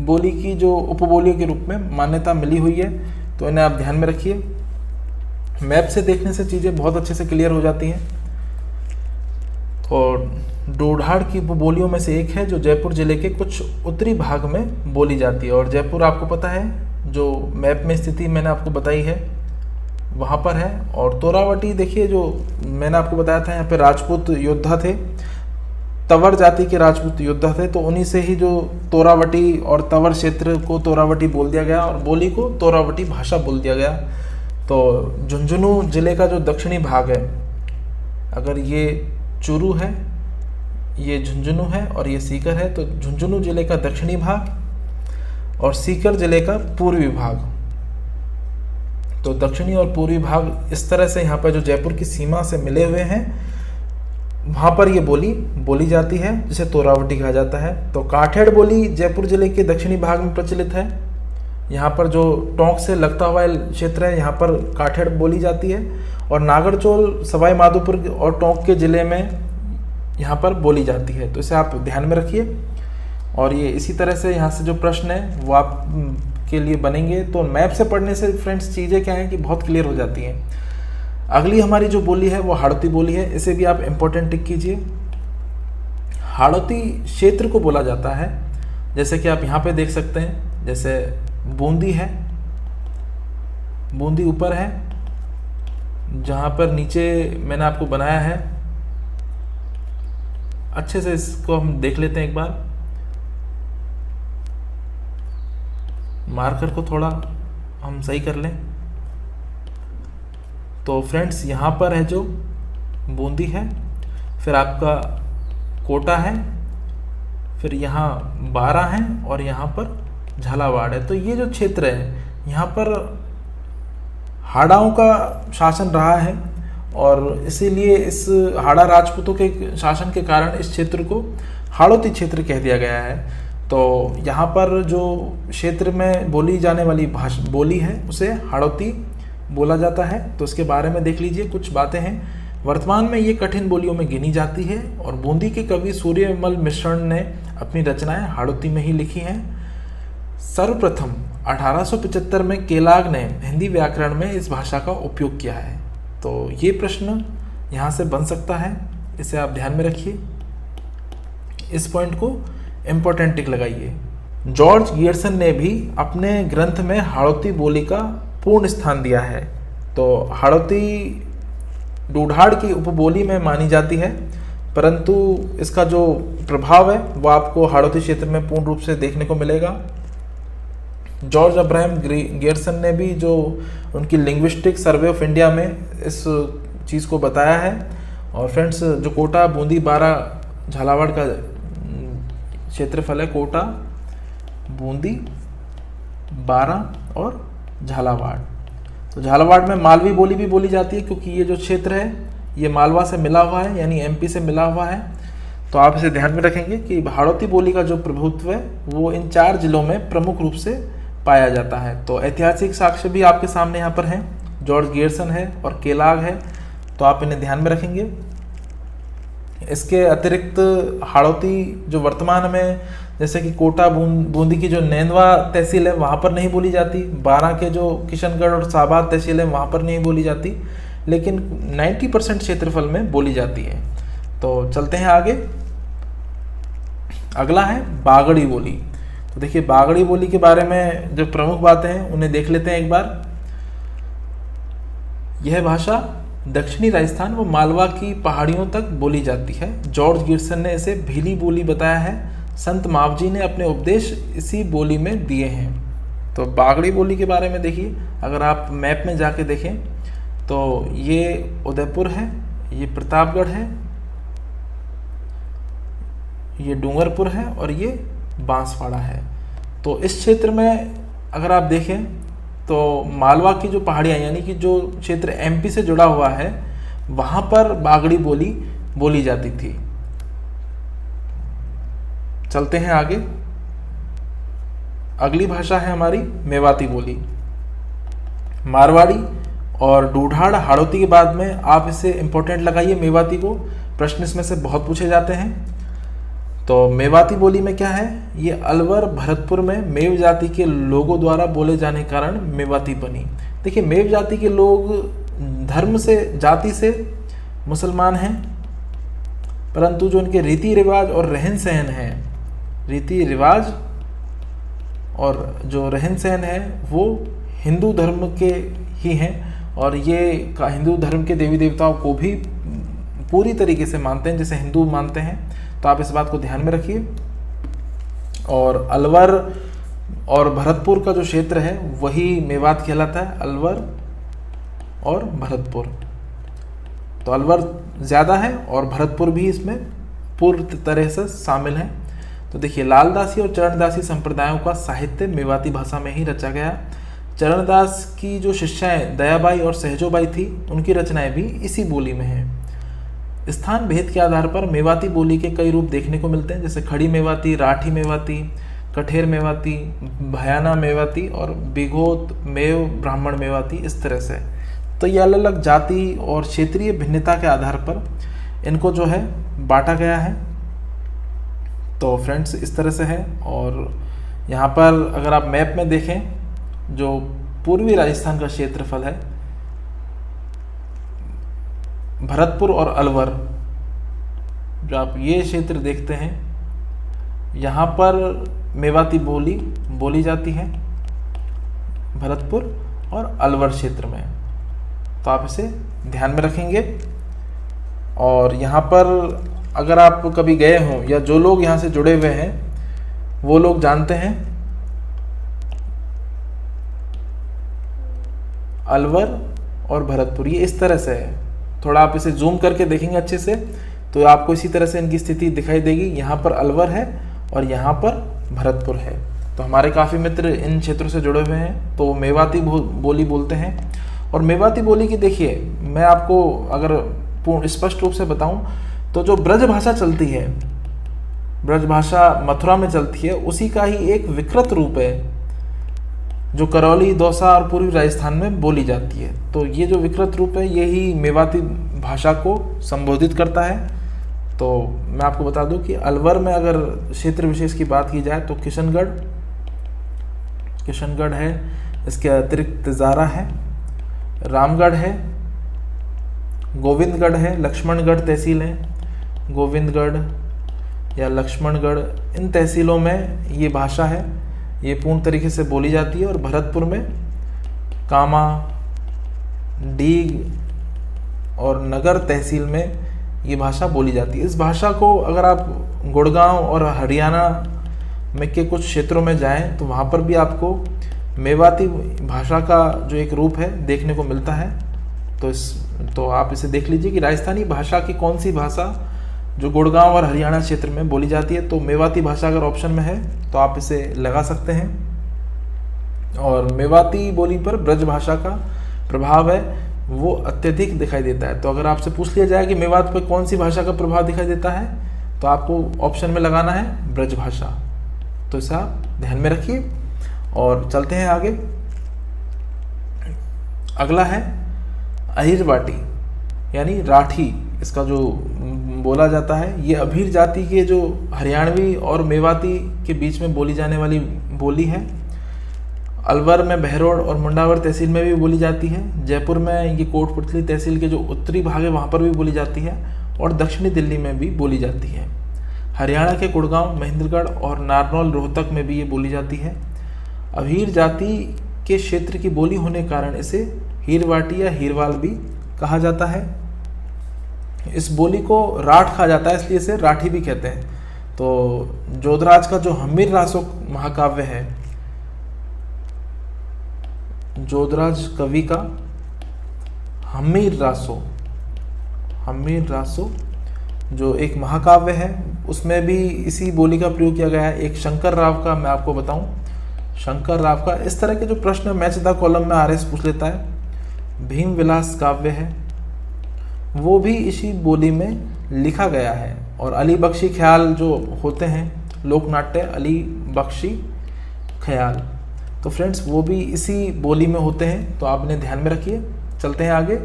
Speaker 1: बोली की जो उपबोलियों के रूप में मान्यता मिली हुई है। तो इन्हें आप ध्यान में रखिए। मैप से देखने से चीज़ें बहुत अच्छे से क्लियर हो जाती हैं। और ढूढ़ाड़ की उपबोलियों में से एक है जो जयपुर जिले के कुछ उत्तरी भाग में बोली जाती है। और जयपुर आपको पता है जो मैप में स्थिति मैंने आपको बताई है वहाँ पर है। और तोरावटी देखिए, जो मैंने आपको बताया था यहाँ पे राजपूत योद्धा थे, तवर जाति के राजपूत योद्धा थे, तो उन्हीं से ही जो तोरावटी और तवर क्षेत्र को तोरावटी बोल दिया गया और बोली को तोरावटी भाषा बोल दिया गया। तो झुंझुनू जिले का जो दक्षिणी भाग है, अगर ये चूरू है, ये झुंझुनू है और ये सीकर है, तो झुंझुनू जिले का दक्षिणी भाग और सीकर जिले का पूर्वी भाग। तो दक्षिणी और पूर्वी भाग इस तरह से यहाँ पर जो जयपुर की सीमा से मिले हुए हैं, वहाँ पर ये बोली जाती है, जिसे तोरावटी कहा जाता है। तो काठेड़ बोली जयपुर जिले के दक्षिणी भाग में प्रचलित है। यहाँ पर जो टोंक से लगता हुआ क्षेत्र है, यहाँ पर काठेड़ बोली जाती है। और नागरचोल सवाई माधोपुर और टोंक के ज़िले में यहाँ पर बोली जाती है। तो इसे आप ध्यान में रखिए। और ये इसी तरह से यहाँ से जो प्रश्न है वो आप के लिए बनेंगे। तो मैप से पढ़ने से फ्रेंड्स चीज़ें क्या हैं कि बहुत क्लियर हो जाती हैं। अगली हमारी जो बोली है वो हाड़ौती बोली है। इसे भी आप इम्पोर्टेंट टिक कीजिए। हाड़ौती क्षेत्र को बोला जाता है, जैसे कि आप यहाँ पे देख सकते हैं, जैसे बूंदी है, बूंदी ऊपर है, जहाँ पर नीचे मैंने आपको बनाया है। अच्छे से इसको हम देख लेते हैं एक बार। मार्कर को थोड़ा हम सही कर लें। तो फ्रेंड्स यहाँ पर है जो बूंदी है, फिर आपका कोटा है, फिर यहाँ बारा है और यहाँ पर झालावाड़ है। तो ये जो क्षेत्र है यहाँ पर हाड़ाओं का शासन रहा है, और इसीलिए इस हाड़ा राजपूतों के शासन के कारण इस क्षेत्र को हाड़ौती क्षेत्र कह दिया गया है। तो यहाँ पर जो क्षेत्र में बोली जाने वाली बोली है उसे हाड़ौती बोला जाता है। तो इसके बारे में देख लीजिए, कुछ बातें हैं। वर्तमान में ये कठिन बोलियों में गिनी जाती है, और बूंदी के कवि सूर्यमल मिश्रण ने अपनी रचनाएं हाड़ौती में ही लिखी हैं। सर्वप्रथम 1875 में केलाग ने हिंदी व्याकरण में इस भाषा का उपयोग किया है। तो ये प्रश्न यहाँ से बन सकता है, इसे आप ध्यान में रखिए। इस पॉइंट को इम्पोर्टेंट टिक लगाइए। जॉर्ज गियर्सन ने भी अपने ग्रंथ में हाड़ौती बोली का पूर्ण स्थान दिया है। तो हाड़ौती ढूढ़ाड़ की उपबोली में मानी जाती है, परंतु इसका जो प्रभाव है वो आपको हाड़ौती क्षेत्र में पूर्ण रूप से देखने को मिलेगा। जॉर्ज अब्राहम गियर्सन ने भी जो उनकी लिंग्विस्टिक सर्वे ऑफ इंडिया में इस चीज़ को बताया है। और फ्रेंड्स, जो कोटा, बूंदी, बारा, झालावाड़ का क्षेत्रफल है कोटा, बूंदी, बारां और झालावाड़। तो झालावाड़ में मालवी बोली भी बोली जाती है, क्योंकि ये जो क्षेत्र है ये मालवा से मिला हुआ है, यानी एमपी से मिला हुआ है। तो आप इसे ध्यान में रखेंगे कि हाड़ौती बोली का जो प्रभुत्व है वो इन 4 जिलों में प्रमुख रूप से पाया जाता है। तो ऐतिहासिक साक्ष्य भी आपके सामने यहाँ पर हैं, जॉर्ज गियर्सन है और केलाग है, तो आप इन्हें ध्यान में रखेंगे। इसके अतिरिक्त हाड़ौती जो वर्तमान में, जैसे कि कोटा बूंदी की जो नैनवा तहसील है वहाँ पर नहीं बोली जाती, बारां के जो किशनगढ़ और साबाद तहसील है वहाँ पर नहीं बोली जाती, लेकिन 90% क्षेत्रफल में बोली जाती है। तो चलते हैं आगे। अगला है बागड़ी बोली। तो देखिए बागड़ी बोली के बारे में जो प्रमुख बातें हैं उन्हें देख लेते हैं एक बार। यह भाषा दक्षिणी राजस्थान व मालवा की पहाड़ियों तक बोली जाती है। जॉर्ज गियर्सन ने इसे भीली बोली बताया है। संत मावजी ने अपने उपदेश इसी बोली में दिए हैं। तो बागड़ी बोली के बारे में देखिए, अगर आप मैप में जाके देखें तो ये उदयपुर है, ये प्रतापगढ़ है, ये डूंगरपुर है और ये बांसवाड़ा है। तो इस क्षेत्र में अगर आप देखें तो मालवा की जो पहाड़ियाँ, यानी कि जो क्षेत्र एमपी से जुड़ा हुआ है, वहाँ पर बागड़ी बोली बोली जाती थी। चलते हैं आगे। अगली भाषा है हमारी मेवाती बोली। मारवाड़ी और ढूढ़ाड़ हाड़ौती के बाद में आप इसे इंपॉर्टेंट लगाइए मेवाती को, प्रश्न इसमें से बहुत पूछे जाते हैं। तो मेवाती बोली में क्या है, ये अलवर भरतपुर में मेव जाति के लोगों द्वारा बोले जाने के कारण मेवाती बनी। देखिए मेव जाति के लोग धर्म से, जाति से मुसलमान हैं, परंतु जो इनके रीति रिवाज और रहन सहन है, रीति रिवाज और जो रहन सहन है वो हिंदू धर्म के ही हैं, और ये हिंदू धर्म के देवी देवताओं को भी पूरी तरीके से मानते हैं जैसे हिंदू मानते हैं। तो आप इस बात को ध्यान में रखिए। और अलवर और भरतपुर का जो क्षेत्र है वही मेवात कहलाता है, अलवर और भरतपुर। तो अलवर ज़्यादा है और भरतपुर भी इसमें पूर्ण तरह से शामिल है। तो देखिए लालदासी और चरणदासी संप्रदायों का साहित्य मेवाती भाषा में ही रचा गया। चरणदास की जो शिष्याएं दयाबाई और सहजोबाई थी, उनकी रचनाएं भी इसी बोली में हैं। स्थान भेद के आधार पर मेवाती बोली के कई रूप देखने को मिलते हैं, जैसे खड़ी मेवाती, राठी मेवाती, कठेर मेवाती, भयाना मेवाती और बिघोत मेव ब्राह्मण मेवाती, इस तरह से। तो ये अलग अलग जाति और क्षेत्रीय भिन्नता के आधार पर इनको जो है बांटा गया है। तो फ्रेंड्स इस तरह से है। और यहाँ पर अगर आप मैप में देखें, जो पूर्वी राजस्थान का क्षेत्रफल है, भरतपुर और अलवर, जो आप ये क्षेत्र देखते हैं, यहाँ पर मेवाती बोली बोली जाती है, भरतपुर और अलवर क्षेत्र में। तो आप इसे ध्यान में रखेंगे। और यहाँ पर अगर आप कभी गए हों या जो लोग यहाँ से जुड़े हुए हैं वो लोग जानते हैं, अलवर और भरतपुर ये इस तरह से है। थोड़ा आप इसे जूम करके देखेंगे अच्छे से तो आपको इसी तरह से इनकी स्थिति दिखाई देगी। यहाँ पर अलवर है और यहाँ पर भरतपुर है। तो हमारे काफ़ी मित्र इन क्षेत्रों से जुड़े हुए हैं, तो मेवाती बोली बोलते हैं। और मेवाती बोली की देखिए, मैं आपको अगर पूर्ण स्पष्ट रूप से बताऊं तो जो ब्रज भाषा चलती है, ब्रज भाषा मथुरा में चलती है, उसी का ही एक विकृत रूप है जो करौली, दौसा और पूर्वी राजस्थान में बोली जाती है। तो ये जो विकृत रूप है यही मेवाती भाषा को संबोधित करता है। तो मैं आपको बता दूं कि अलवर में अगर क्षेत्र विशेष की बात की जाए तो किशनगढ़ है, इसके अतिरिक्त तिजारा है, रामगढ़ है, गोविंदगढ़ है, लक्ष्मणगढ़ तहसील है, गोविंदगढ़ या लक्ष्मणगढ़, इन तहसीलों में ये भाषा है, ये पूर्ण तरीके से बोली जाती है। और भरतपुर में कामा, डीग और नगर तहसील में ये भाषा बोली जाती है। इस भाषा को अगर आप गुड़गांव और हरियाणा में के कुछ क्षेत्रों में जाएं तो वहाँ पर भी आपको मेवाती भाषा का जो एक रूप है देखने को मिलता है। तो आप इसे देख लीजिए कि राजस्थानी भाषा की कौन सी भाषा जो गुड़गांव और हरियाणा क्षेत्र में बोली जाती है। तो मेवाती भाषा अगर ऑप्शन में है तो आप इसे लगा सकते हैं। और मेवाती बोली पर ब्रज भाषा का प्रभाव है वो अत्यधिक दिखाई देता है। तो अगर आपसे पूछ लिया जाए कि मेवात पर कौन सी भाषा का प्रभाव दिखाई देता है तो आपको ऑप्शन में लगाना है ब्रज भाषा। तो इसे आप ध्यान में रखिए और चलते हैं आगे। अगला है अहिरवाटी यानी राठी, इसका जो बोला जाता है। ये अभीर जाति के जो हरियाणवी और मेवाती के बीच में बोली जाने वाली बोली है। अलवर में बहरोड और मुंडावर तहसील में भी बोली जाती है। जयपुर में ये कोटपुतली तहसील के जो उत्तरी भाग है वहाँ पर भी बोली जाती है और दक्षिणी दिल्ली में भी बोली जाती है। हरियाणा के गुड़गांव, महेंद्रगढ़ और नारनौल, रोहतक में भी ये बोली जाती है। अभीर जाति के क्षेत्र की बोली होने के कारण इसे हीरवाटी या हीरवाल भी कहा जाता है। इस बोली को राठ कहा जाता है, इसलिए इसे राठी भी कहते हैं। तो जोधराज का जो हमीर रासो महाकाव्य है, जोधराज कवि का हमीर रासो जो एक महाकाव्य है, उसमें भी इसी बोली का प्रयोग किया गया है। एक शंकर राव का मैं आपको बताऊं, शंकर राव का इस तरह के जो प्रश्न मैच द कॉलम में आरएस पूछ लेता है। भीम विलास काव्य है, वो भी इसी बोली में लिखा गया है। और अली बख्शी ख्याल जो होते हैं लोकनाट्य, अली बख्शी ख्याल, तो फ्रेंड्स वो भी इसी बोली में होते हैं। तो आपने ध्यान में रखिए। चलते हैं आगे।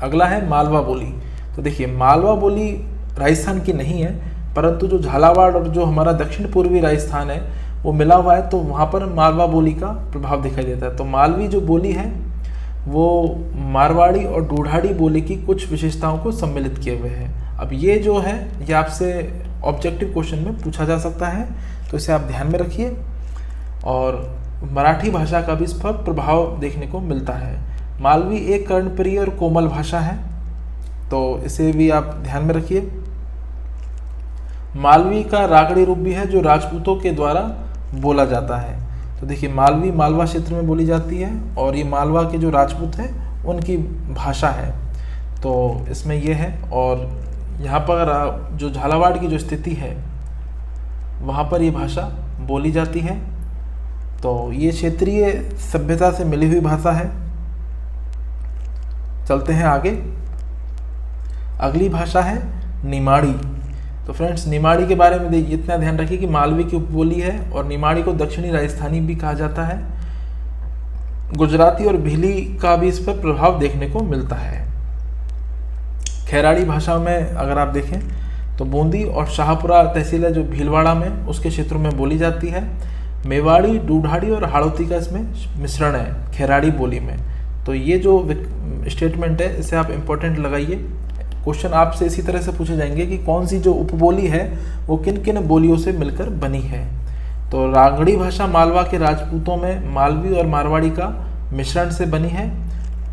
Speaker 1: अगला है मालवा बोली। तो देखिए मालवा बोली राजस्थान की नहीं है, परंतु जो झालावाड़ और जो हमारा दक्षिण पूर्वी राजस्थान है वो मिला हुआ है, तो वहाँ पर मालवा बोली का प्रभाव दिखाई देता है। तो मालवी जो बोली है वो मारवाड़ी और ढूढ़ाड़ी बोली की कुछ विशेषताओं को सम्मिलित किए हुए हैं। अब ये जो है ये आपसे ऑब्जेक्टिव क्वेश्चन में पूछा जा सकता है, तो इसे आप ध्यान में रखिए। और मराठी भाषा का भी इस पर प्रभाव देखने को मिलता है। मालवी एक कर्णप्रिय और कोमल भाषा है, तो इसे भी आप ध्यान में रखिए। मालवी का रागड़ी रूप भी है जो राजपूतों के द्वारा बोला जाता है। तो देखिए मालवी मालवा क्षेत्र में बोली जाती है और ये मालवा के जो राजपूत हैं उनकी भाषा है, तो इसमें ये है। और यहाँ पर जो झालावाड़ की जो स्थिति है वहाँ पर ये भाषा बोली जाती है। तो ये क्षेत्रीय सभ्यता से मिली हुई भाषा है। चलते हैं आगे। अगली भाषा है निमाड़ी। तो फ्रेंड्स निमाड़ी के बारे में इतना ध्यान रखिए कि मालवी की उपबोली है और निमाड़ी को दक्षिणी राजस्थानी भी कहा जाता है। गुजराती और भीली का भी इस पर प्रभाव देखने को मिलता है। खैराड़ी भाषा में अगर आप देखें तो बूंदी और शाहपुरा तहसील है जो भीलवाड़ा में, उसके क्षेत्रों में बोली जाती है। मेवाड़ी, ढूढ़ाड़ी और हाड़ौती का इसमें मिश्रण है खैराड़ी बोली में। तो ये जो स्टेटमेंट है इसे आप इम्पोर्टेंट लगाइए। क्वेश्चन आपसे इसी तरह से पूछे जाएंगे कि कौन सी जो उपबोली है वो किन किन बोलियों से मिलकर बनी है। तो रागड़ी भाषा मालवा के राजपूतों में मालवी और मारवाड़ी का मिश्रण से बनी है,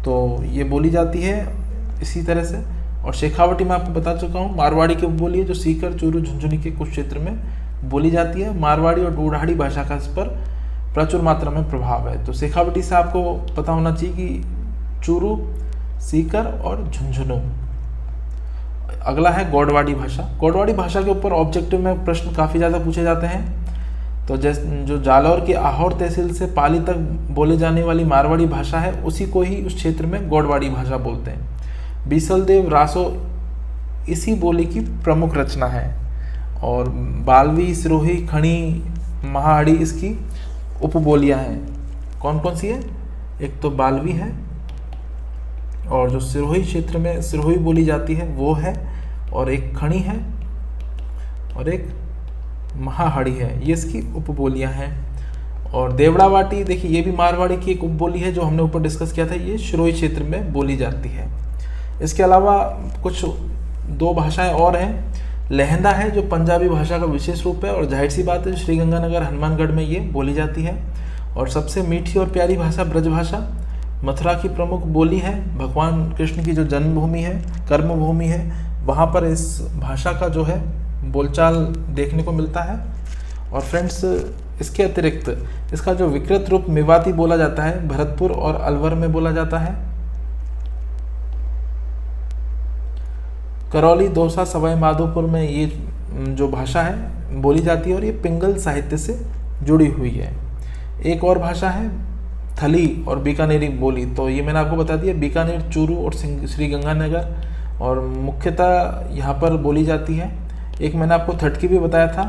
Speaker 1: तो ये बोली जाती है इसी तरह से। और शेखावटी में आपको बता चुका हूँ मारवाड़ी की उपबोली है जो सीकर, चूरू, झुंझुनू के कुछ क्षेत्र में बोली जाती है। मारवाड़ी और ढूढ़ाड़ी भाषा का इस पर प्रचुर मात्रा में प्रभाव है। तो शेखावटी से आपको पता होना चाहिए कि चूरू, सीकर और झुंझुनू। अगला है गौड़वाड़ी भाषा। गौड़वाड़ी भाषा के ऊपर ऑब्जेक्टिव में प्रश्न काफ़ी ज़्यादा पूछे जाते हैं। तो जो जालौर के आहोर तहसील से पाली तक बोले जाने वाली मारवाड़ी भाषा है उसी को ही उस क्षेत्र में गौड़वाड़ी भाषा बोलते हैं। बीसलदेव रासो इसी बोली की प्रमुख रचना है। और बालवी, सिरोही, खड़ी, महाड़ी इसकी उपबोलियाँ हैं। कौन कौन सी है? एक तो बालवी है और जो सिरोही क्षेत्र में सिरोही बोली जाती है वो है, और एक खड़ी है और एक महाहाड़ी है, ये इसकी उपबोलियाँ हैं। और देवड़ावाटी देखिए ये भी मारवाड़ी की एक उपबोली है जो हमने ऊपर डिस्कस किया था, ये सिरोही क्षेत्र में बोली जाती है। इसके अलावा कुछ दो भाषाएं और हैं। लहंदा है जो पंजाबी भाषा का विशेष रूप है और जाहिर सी बात है श्रीगंगानगर, हनुमानगढ़ में ये बोली जाती है। और सबसे मीठी और प्यारी भाषा ब्रज भाषा मथुरा की प्रमुख बोली है। भगवान कृष्ण की जो जन्मभूमि है, कर्मभूमि है, वहाँ पर इस भाषा का जो है बोलचाल देखने को मिलता है। और फ्रेंड्स इसके अतिरिक्त इसका जो विकृत रूप मेवाती बोला जाता है, भरतपुर और अलवर में बोला जाता है। करौली, दौसा, सवाई माधोपुर में ये जो भाषा है बोली जाती है और ये पिंगल साहित्य से जुड़ी हुई है। एक और भाषा है थली और बीकानेरी बोली, तो ये मैंने आपको बता दिया, बीकानेर, चूरू और श्रीगंगानगर और मुख्यतः यहाँ पर बोली जाती है। एक मैंने आपको थटकी भी बताया था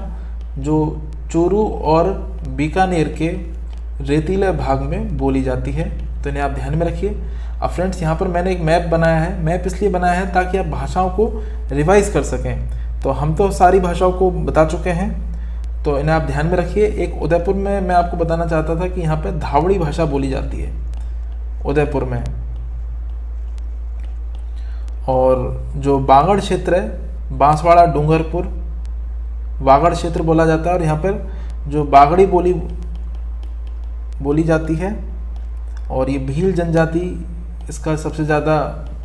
Speaker 1: जो चूरू और बीकानेर के रेतीले भाग में बोली जाती है, तो इन्हें आप ध्यान में रखिए। अब फ्रेंड्स यहाँ पर मैंने एक मैप बनाया है, मैप इसलिए बनाया है ताकि आप भाषाओं को रिवाइज कर सकें। तो हम तो सारी भाषाओं को बता चुके हैं, तो इन्हें आप ध्यान में रखिए। एक उदयपुर में मैं आपको बताना चाहता था कि यहाँ पे धावड़ी भाषा बोली जाती है उदयपुर में। और जो बागड़ क्षेत्र है, बांसवाड़ा, डूंगरपुर, वागड़ क्षेत्र बोला जाता है और यहाँ पर जो बागड़ी बोली जाती है और ये भील जनजाति इसका सबसे ज़्यादा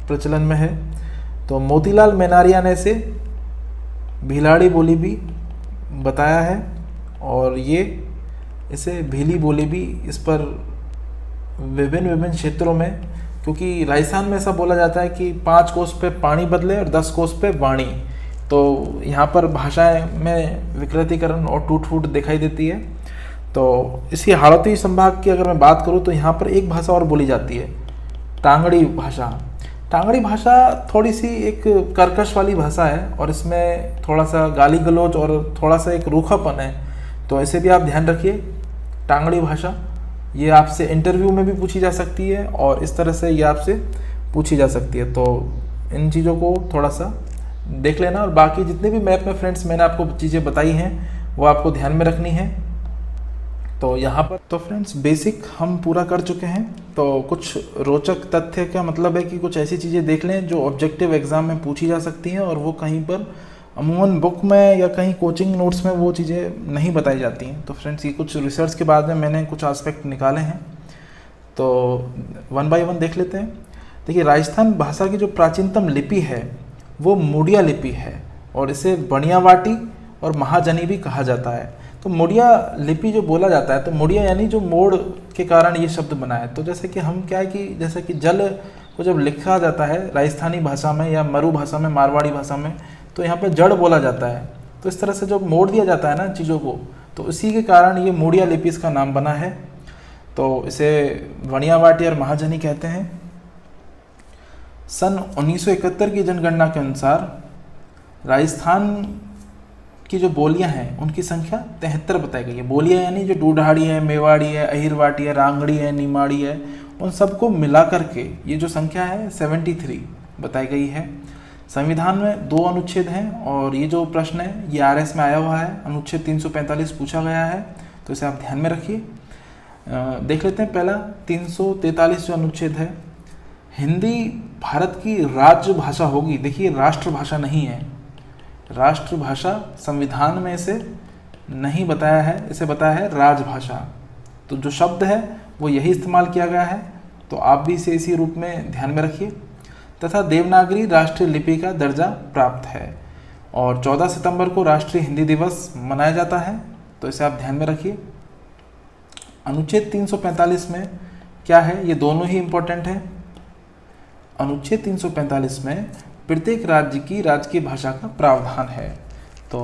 Speaker 1: प्रचलन में है। तो मोतीलाल मेनारिया ने इसे भीलाड़ी बोली भी बताया है और ये इसे भीली बोली भी इस पर विभिन्न क्षेत्रों में, क्योंकि राजस्थान में ऐसा बोला जाता है कि 5 कोस पे पानी बदले और 10 कोस पे वाणी, तो यहाँ पर भाषाएं में विकृतीकरण और टूट फूट दिखाई देती है। तो इसी हाड़ौती संभाग की अगर मैं बात करूँ तो यहाँ पर एक भाषा और बोली जाती है, टांगड़ी भाषा। टांगड़ी भाषा थोड़ी सी एक कर्कश वाली भाषा है और इसमें थोड़ा सा गाली गलौज और थोड़ा सा एक रूखापन है, तो इसे भी आप ध्यान रखिए। टांगड़ी भाषा ये आपसे इंटरव्यू में भी पूछी जा सकती है और इस तरह से ये आपसे पूछी जा सकती है, तो इन चीज़ों को थोड़ा सा देख लेना। और बाकी जितने भी मैप में फ्रेंड्स मैंने आपको चीज़ें बताई हैं वो आपको ध्यान में रखनी है। तो यहाँ पर तो फ्रेंड्स बेसिक हम पूरा कर चुके हैं, तो कुछ रोचक तथ्य का मतलब है कि कुछ ऐसी चीज़ें देख लें जो ऑब्जेक्टिव एग्जाम में पूछी जा सकती हैं और वो कहीं पर अमूमन बुक में या कहीं कोचिंग नोट्स में वो चीज़ें नहीं बताई जाती हैं। तो फ्रेंड्स ये कुछ रिसर्च के बाद में मैंने कुछ एस्पेक्ट निकाले हैं, तो 1 बाय 1 देख लेते हैं। देखिए, राजस्थान भाषा की जो प्राचीनतम लिपि है वो मुड़िया लिपि है और इसे बनियावाटी और महाजनी भी कहा जाता है। तो मुड़िया लिपि जो बोला जाता है, तो मुड़िया यानी जो मोड़ के कारण ये शब्द बना है। तो जैसे कि हम क्या है कि जैसे कि जल को जब लिखा जाता है राजस्थानी भाषा में या मरु भाषा में, मारवाड़ी भाषा में, तो यहाँ पे जड़ बोला जाता है। तो इस तरह से जब मोड़ दिया जाता है ना चीज़ों को, तो उसी के कारण ये मुड़िया लिपि इसका नाम बना है। तो इसे बनियावाटी और महाजनी कहते हैं। सन 1971 की जनगणना के अनुसार राजस्थान की जो बोलियां हैं उनकी संख्या 73 बताई गई है। बोलियां यानी जो ढूढ़ाड़ी है, मेवाड़ी है, अहिरवाटी है, रांगड़ी है, निमाड़ी है, उन सबको मिला करके ये जो संख्या है 73 बताई गई है। संविधान में 2 अनुच्छेद हैं और ये जो प्रश्न है ये RS में आया हुआ है, अनुच्छेद 345 पूछा गया है, तो इसे आप ध्यान में रखिए। देख लेते हैं पहला 343 जो अनुच्छेद है, हिंदी भारत की राज्य भाषा होगी। देखिए, राष्ट्रभाषा नहीं है, राष्ट्रभाषा संविधान में इसे नहीं बताया है, इसे बताया है राजभाषा। तो जो शब्द है वो यही इस्तेमाल किया गया है, तो आप भी इसे इसी रूप में ध्यान में रखिए। तथा देवनागरी राष्ट्रीय लिपि का दर्जा प्राप्त है और 14 सितंबर को राष्ट्रीय हिंदी दिवस मनाया जाता है, तो इसे आप ध्यान में रखिए। अनुच्छेद 345 में क्या है, ये दोनों ही इम्पोर्टेंट हैं। अनुच्छेद 345 में प्रत्येक राज्य की राजकीय भाषा का प्रावधान है। तो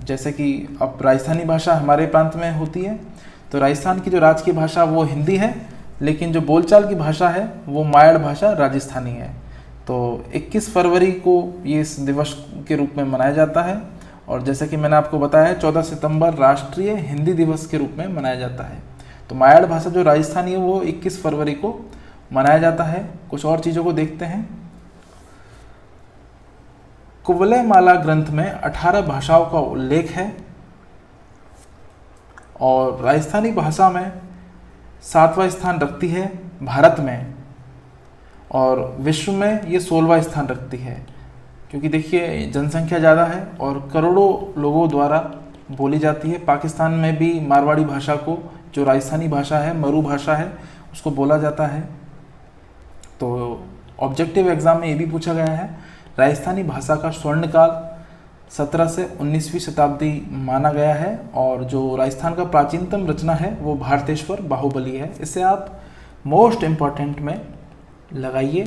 Speaker 1: जैसे कि अब राजस्थानी भाषा हमारे प्रांत में होती है, तो राजस्थान की जो राजकीय भाषा वो हिंदी है, लेकिन जो बोलचाल की भाषा है वो मायड़ भाषा राजस्थानी है। तो 21 फरवरी को ये इस दिवस के रूप में मनाया जाता है और जैसे कि मैंने आपको बताया है 14 सितंबर राष्ट्रीय हिंदी दिवस के रूप में मनाया जाता है। तो मायड़ भाषा जो राजस्थानी है वो 21 फरवरी को मनाया जाता है। कुछ और चीज़ों को देखते हैं। कुवलय माला ग्रंथ में 18 भाषाओं का उल्लेख है और राजस्थानी भाषा में 7वां स्थान रखती है भारत में और विश्व में ये 16वां स्थान रखती है, क्योंकि देखिए जनसंख्या ज़्यादा है और करोड़ों लोगों द्वारा बोली जाती है। पाकिस्तान में भी मारवाड़ी भाषा को, जो राजस्थानी भाषा है, मरु भाषा है, उसको बोला जाता है। तो ऑब्जेक्टिव एग्जाम में ये भी पूछा गया है, राजस्थानी भाषा का स्वर्णकाल 17 से 19वीं शताब्दी माना गया है और जो राजस्थान का प्राचीनतम रचना है वो भारतेश्वर बाहुबली है। इसे आप मोस्ट इम्पॉर्टेंट में लगाइए।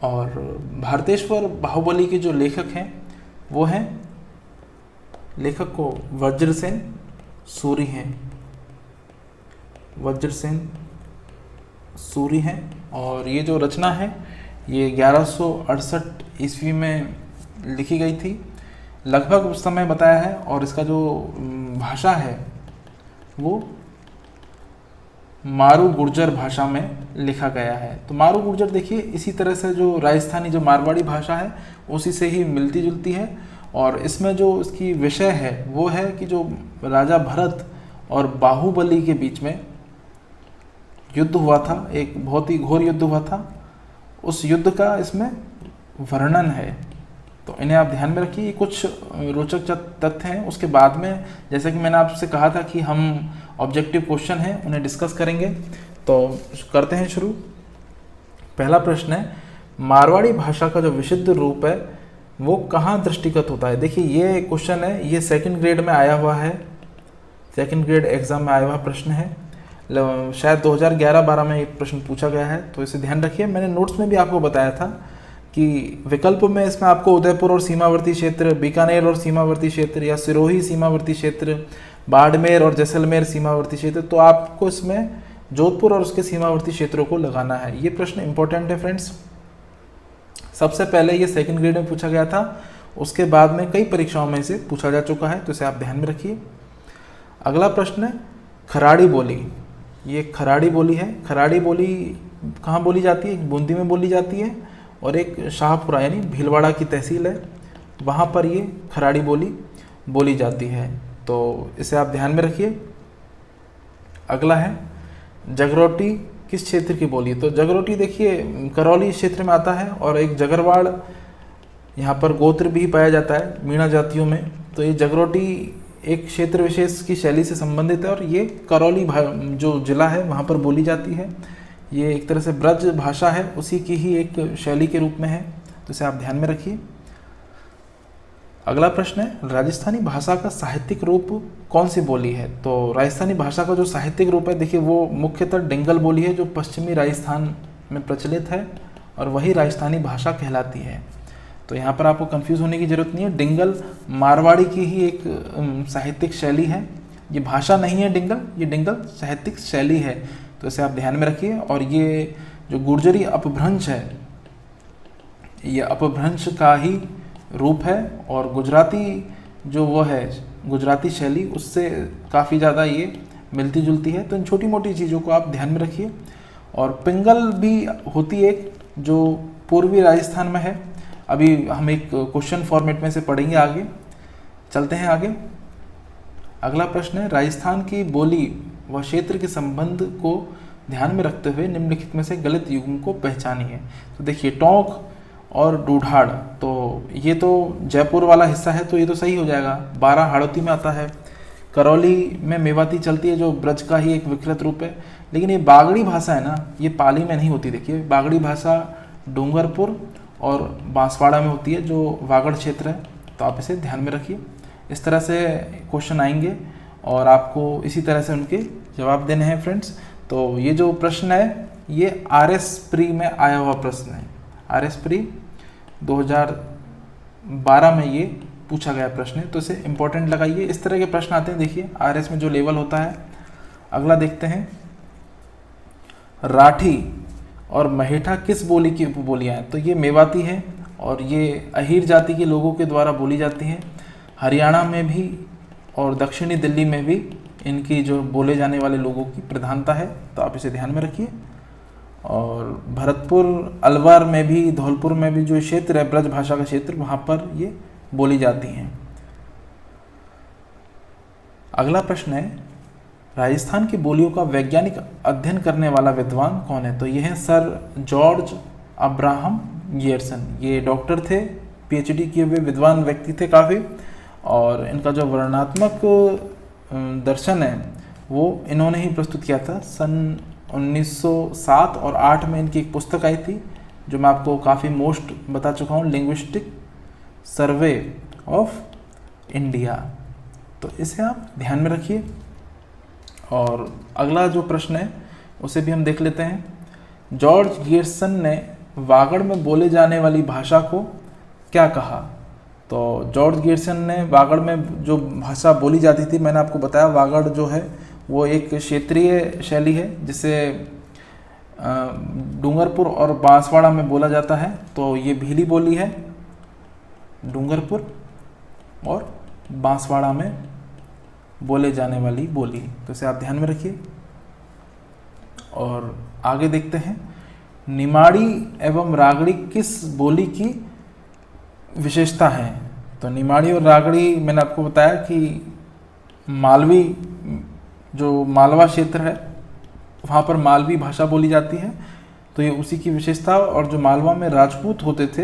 Speaker 1: और भारतेश्वर बाहुबली के जो लेखक हैं वो हैं, लेखक को वज्रसेन सूरी हैं, वज्रसेन सूरी हैं। और ये जो रचना है ये 1168 ईस्वी में लिखी गई थी, लगभग उस समय बताया है। और इसका जो भाषा है वो मारू गुर्जर भाषा में लिखा गया है। तो मारू गुर्जर देखिए इसी तरह से जो राजस्थानी जो मारवाड़ी भाषा है उसी से ही मिलती जुलती है। और इसमें जो इसकी विषय है वो है कि जो राजा भरत और बाहुबली के बीच में युद्ध हुआ था, एक बहुत ही घोर युद्ध हुआ था, उस युद्ध का इसमें वर्णन है। तो इन्हें आप ध्यान में रखिए। कुछ रोचक तथ्य हैं, उसके बाद में जैसे कि मैंने आपसे कहा था कि हम ऑब्जेक्टिव क्वेश्चन हैं उन्हें डिस्कस करेंगे। तो करते हैं शुरू। पहला प्रश्न है, मारवाड़ी भाषा का जो विशुद्ध रूप है वो कहाँ दृष्टिगत होता है। देखिए ये क्वेश्चन है, ये सेकंड ग्रेड में आया हुआ है, सेकंड ग्रेड एग्जाम में आया हुआ प्रश्न है। शायद 2011-12 में एक प्रश्न पूछा गया है, तो इसे ध्यान रखिए। मैंने नोट्स में भी आपको बताया था कि विकल्प में इसमें आपको उदयपुर और सीमावर्ती क्षेत्र, बीकानेर और सीमावर्ती क्षेत्र, या सिरोही सीमावर्ती क्षेत्र, बाड़मेर और जैसलमेर सीमावर्ती क्षेत्र, तो आपको इसमें जोधपुर और उसके सीमावर्ती क्षेत्रों को लगाना है। ये प्रश्न इंपॉर्टेंट है फ्रेंड्स। सबसे पहले ये सेकंड ग्रेड में पूछा गया था, उसके बाद में कई परीक्षाओं में इसे पूछा जा चुका है, तो इसे आप ध्यान में रखिए। अगला प्रश्न है खराड़ी बोली। ये खराड़ी बोली है। खराड़ी बोली कहाँ बोली जाती है? एक बूंदी में बोली जाती है और एक शाहपुरा यानी भीलवाड़ा की तहसील है, वहाँ पर ये खराड़ी बोली बोली जाती है, तो इसे आप ध्यान में रखिए। अगला है जगरोटी किस क्षेत्र की बोली? तो जगरोटी देखिए करौली क्षेत्र में आता है, और एक जगरवाड़ यहाँ पर गोत्र भी पाया जाता है मीणा जातियों में। तो ये जगरोटी एक क्षेत्र विशेष की शैली से संबंधित है, और ये करौली जो जिला है वहाँ पर बोली जाती है। ये एक तरह से ब्रज भाषा है, उसी की ही एक शैली के रूप में है, तो इसे आप ध्यान में रखिए। अगला प्रश्न है राजस्थानी भाषा का साहित्यिक रूप कौन सी बोली है? तो राजस्थानी भाषा का जो साहित्यिक रूप है देखिए वो मुख्यतः डिंगल बोली है, जो पश्चिमी राजस्थान में प्रचलित है, और वही राजस्थानी भाषा कहलाती है। तो यहाँ पर आपको कंफ्यूज होने की जरूरत नहीं है। डिंगल मारवाड़ी की ही एक साहित्यिक शैली है, ये भाषा नहीं है डिंगल, ये डिंगल साहित्यिक शैली है, तो इसे आप ध्यान में रखिए। और ये जो गुर्जरी अपभ्रंश है, ये अपभ्रंश का ही रूप है, और गुजराती जो वो है गुजराती शैली उससे काफ़ी ज़्यादा ये मिलती जुलती है। तो इन छोटी मोटी चीज़ों को आप ध्यान में रखिए। और पिंगल भी होती है जो पूर्वी राजस्थान में है। अभी हम एक क्वेश्चन फॉर्मेट में से पढ़ेंगे, आगे चलते हैं आगे। अगला प्रश्न है राजस्थान की बोली व क्षेत्र के संबंध को ध्यान में रखते हुए निम्नलिखित में से गलत युग्म को पहचानिए। तो देखिए टोंक और डूढ़ाड़, तो ये तो जयपुर वाला हिस्सा है, तो ये तो सही हो जाएगा। 12 हाड़ौती में आता है। करौली में मेवाती चलती है जो ब्रज का ही एक विकृत रूप है। लेकिन ये बागड़ी भाषा है ना, ये पाली में नहीं होती। देखिए बागड़ी भाषा डूंगरपुर और बांसवाड़ा में होती है जो वागड़ क्षेत्र है, तो आप इसे ध्यान में रखिए। इस तरह से क्वेश्चन आएंगे और आपको इसी तरह से उनके जवाब देने हैं फ्रेंड्स। तो ये जो प्रश्न है ये RS प्री में आया हुआ प्रश्न है। RS प्री 2012 में ये पूछा गया प्रश्न है, तो इसे इम्पोर्टेंट लगाइए। इस तरह के प्रश्न आते हैं देखिए RS में जो लेवल होता है। अगला देखते हैं राठी और महेठा किस बोली की उपबोलियाँ हैं? तो ये मेवाती है और ये अहीर जाति के लोगों के द्वारा बोली जाती हैं। हरियाणा में भी और दक्षिणी दिल्ली में भी इनकी जो बोले जाने वाले लोगों की प्रधानता है, तो आप इसे ध्यान में रखिए। और भरतपुर अलवर में भी, धौलपुर में भी जो क्षेत्र है ब्रज भाषा का क्षेत्र, वहाँ पर ये बोली जाती हैं। अगला प्रश्न है राजस्थान की बोलियों का वैज्ञानिक अध्ययन करने वाला विद्वान कौन है? तो ये हैं सर जॉर्ज अब्राहम गियर्सन। ये डॉक्टर थे, PhD किए हुए विद्वान व्यक्ति थे काफ़ी, और इनका जो वर्णनात्मक दर्शन है वो इन्होंने ही प्रस्तुत किया था। सन 1907 और 8 में इनकी एक पुस्तक आई थी जो मैं आपको काफ़ी मोस्ट बता चुका हूँ, लिंग्विस्टिक सर्वे ऑफ इंडिया। तो इसे आप ध्यान में रखिए। और अगला जो प्रश्न है उसे भी हम देख लेते हैं। जॉर्ज गियर्सन ने वागड़ में बोले जाने वाली भाषा को क्या कहा? तो जॉर्ज गियर्सन ने वागड़ में जो भाषा बोली जाती थी, मैंने आपको बताया वागड़ जो है वो एक क्षेत्रीय शैली है जिसे डूंगरपुर और बांसवाड़ा में बोला जाता है। तो ये भीली बोली है, डूंगरपुर और बांसवाड़ा में बोले जाने वाली बोली, तो इसे आप ध्यान में रखिए। और आगे देखते हैं, निमाड़ी एवं रागड़ी किस बोली की विशेषता है? तो निमाड़ी और रागड़ी मैंने आपको बताया कि मालवी, जो मालवा क्षेत्र है वहाँ पर मालवी भाषा बोली जाती है, तो ये उसी की विशेषता। और जो मालवा में राजपूत होते थे,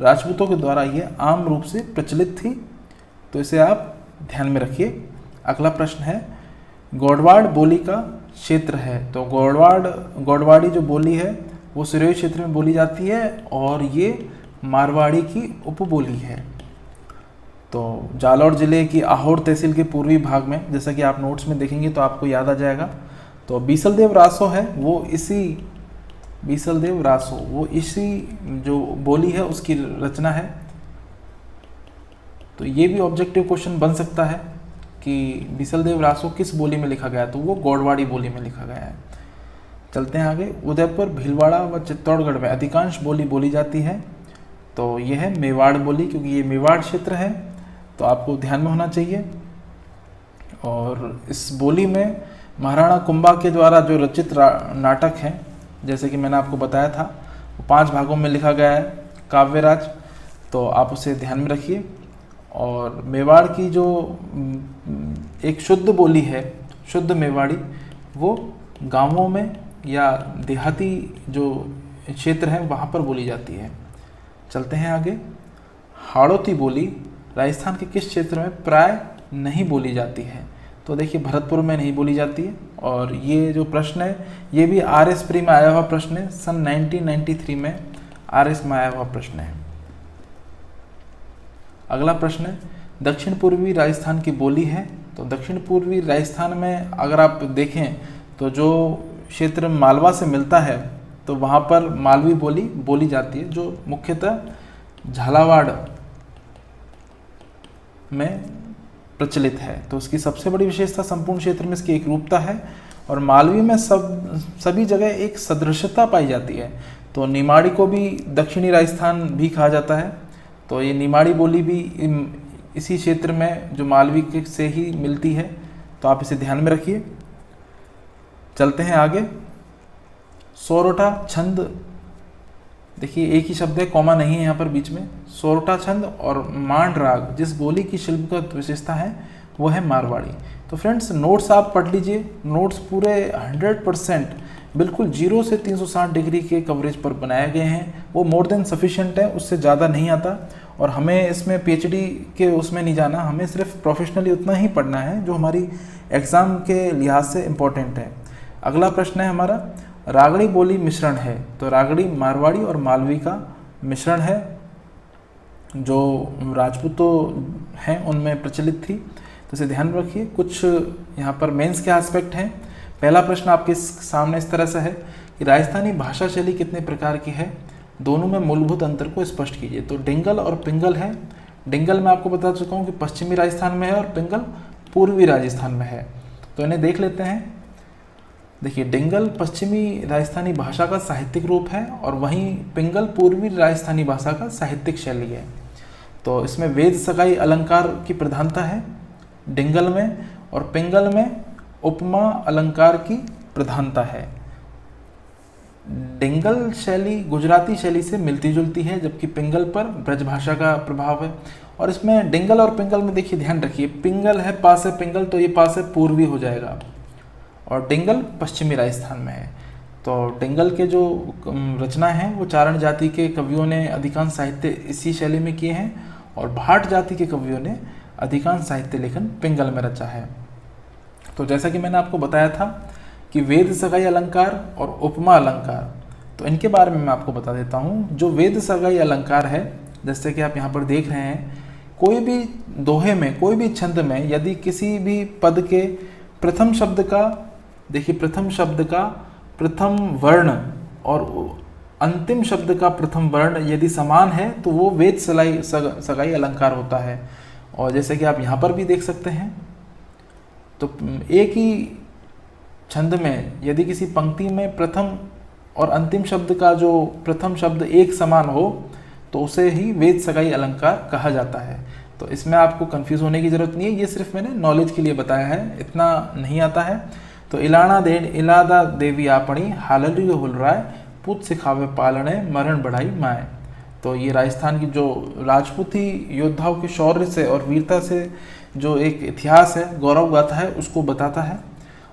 Speaker 1: राजपूतों के द्वारा ये आम रूप से प्रचलित थी, तो इसे आप ध्यान में रखिए। अगला प्रश्न है, गौड़वाड़ बोली का क्षेत्र है। तो गौड़वाड़ी जो बोली है वो सिरोही क्षेत्र में बोली जाती है और ये मारवाड़ी की उपबोली है। तो जालौर जिले की आहोर तहसील के पूर्वी भाग में, जैसा कि आप नोट्स में देखेंगे तो आपको याद आ जाएगा, तो बीसलदेव रासो है वो इसी बीसलदेव रासो वो इसी जो बोली है उसकी रचना है। तो ये भी ऑब्जेक्टिव क्वेश्चन बन सकता है कि बीसलदेव रासो किस बोली में लिखा गया, तो वो गौड़वाड़ी बोली में लिखा गया है। चलते हैं आगे, उदयपुर, भीलवाड़ा व चित्तौड़गढ़ में अधिकांश बोली बोली जाती है। तो यह है मेवाड़ बोली, क्योंकि ये मेवाड़ क्षेत्र है, तो आपको ध्यान में होना चाहिए। और इस बोली में महाराणा कुंभा के द्वारा जो रचित नाटक है, जैसे कि मैंने आपको बताया था, वो 5 भागों में लिखा गया है, काव्यराज, तो आप उसे ध्यान में रखिए। और मेवाड़ की जो एक शुद्ध बोली है, शुद्ध मेवाड़ी, वो गांवों में या देहाती जो क्षेत्र है वहाँ पर बोली जाती है। चलते हैं आगे, हाड़ौती बोली राजस्थान के किस क्षेत्र में प्राय नहीं बोली जाती है? तो देखिए भरतपुर में नहीं बोली जाती है। और ये जो प्रश्न है ये भी RS प्री में आया हुआ प्रश्न है, सन 1993 में RS में आया हुआ प्रश्न है। अगला प्रश्न है, दक्षिण पूर्वी राजस्थान की बोली है। तो दक्षिण पूर्वी राजस्थान में अगर आप देखें तो जो क्षेत्र मालवा से मिलता है तो वहाँ पर मालवी बोली बोली जाती है, जो मुख्यतः झालावाड़ में प्रचलित है। तो उसकी सबसे बड़ी विशेषता संपूर्ण क्षेत्र में इसकी एक रूपता है, और मालवी में सभी जगह एक सदृशता पाई जाती है। तो निमाड़ी को भी दक्षिणी राजस्थान भी कहा जाता है, तो ये निमाड़ी बोली भी इसी क्षेत्र में जो मालवी से ही मिलती है, तो आप इसे ध्यान में रखिए। चलते हैं आगे, सोरठा छंद, देखिए एक ही शब्द है, कॉमा नहीं है यहाँ पर बीच में। सोरठा छंद और मांड राग जिस बोली की शिल्पगत विशेषता है वो है मारवाड़ी। तो फ्रेंड्स नोट्स आप पढ़ लीजिए, नोट्स पूरे 100% बिल्कुल 0 से 360 डिग्री के कवरेज पर बनाए गए हैं, वो मोर देन सफिशिएंट है, उससे ज़्यादा नहीं आता। और हमें इसमें PhD के उसमें नहीं जाना, हमें सिर्फ प्रोफेशनली उतना ही पढ़ना है जो हमारी एग्ज़ाम के लिहाज से इम्पोर्टेंट है। अगला प्रश्न है हमारा, रागड़ी बोली मिश्रण है। तो रागड़ी मारवाड़ी और मालवी का मिश्रण है, जो राजपूतों हैं उनमें प्रचलित थी, तो इसे ध्यान रखिए। कुछ यहाँ पर मेंस के एस्पेक्ट हैं। पहला प्रश्न आपके सामने इस तरह से है कि राजस्थानी भाषा शैली कितने प्रकार की है, दोनों में मूलभूत अंतर को स्पष्ट कीजिए। तो डिंगल और पिंगल है। डिंगल मैं आपको बता चुका हूँ कि पश्चिमी राजस्थान में है और पिंगल पूर्वी राजस्थान में है, तो इन्हें देख लेते हैं। देखिए डिंगल पश्चिमी राजस्थानी भाषा का साहित्यिक रूप है और वहीं पिंगल पूर्वी राजस्थानी भाषा का साहित्यिक शैली है। तो इसमें वेद सगाई अलंकार की प्रधानता है डिंगल में, और पिंगल में उपमा अलंकार की प्रधानता है। डिंगल शैली गुजराती शैली से मिलती जुलती है, जबकि पिंगल पर ब्रजभाषा का प्रभाव है। और इसमें डिंगल और पिंगल में देखिए ध्यान रखिए, पिंगल है पास है पिंगल, तो ये पास है पूर्वी हो जाएगा, और डिंगल पश्चिमी राजस्थान में है। तो डिंगल के जो रचना है वो चारण जाति के कवियों ने अधिकांश साहित्य इसी शैली में किए हैं, और भाट जाति के कवियों ने अधिकांश साहित्य लेखन पिंगल में रचा है। तो जैसा कि मैंने आपको बताया था कि वेद सगाई अलंकार और उपमा अलंकार, तो इनके बारे में मैं आपको बता देता हूँ। जो वेद सगाई अलंकार है, जैसे कि आप यहाँ पर देख रहे हैं, कोई भी दोहे में, कोई भी छंद में यदि किसी भी पद के प्रथम शब्द का, देखिए प्रथम शब्द का प्रथम वर्ण और अंतिम शब्द का प्रथम वर्ण यदि समान है तो वो वेद सगाई अलंकार होता है। और जैसे कि आप यहाँ पर भी देख सकते हैं, तो एक ही छंद में यदि किसी पंक्ति में प्रथम और अंतिम शब्द का जो प्रथम शब्द एक समान हो तो उसे ही वेद सगाई अलंकार कहा जाता है। तो इसमें आपको कंफ्यूज होने की ज़रूरत नहीं है, ये सिर्फ मैंने नॉलेज के लिए बताया है, इतना नहीं आता है। तो इलादा देवी आपणी हालरी हुलराय पुत सिखावे पालने मरण बढ़ाई माए। तो ये राजस्थान की जो राजपूती योद्धाओं के शौर्य से और वीरता से जो एक इतिहास है, गौरव गाथा है, उसको बताता है।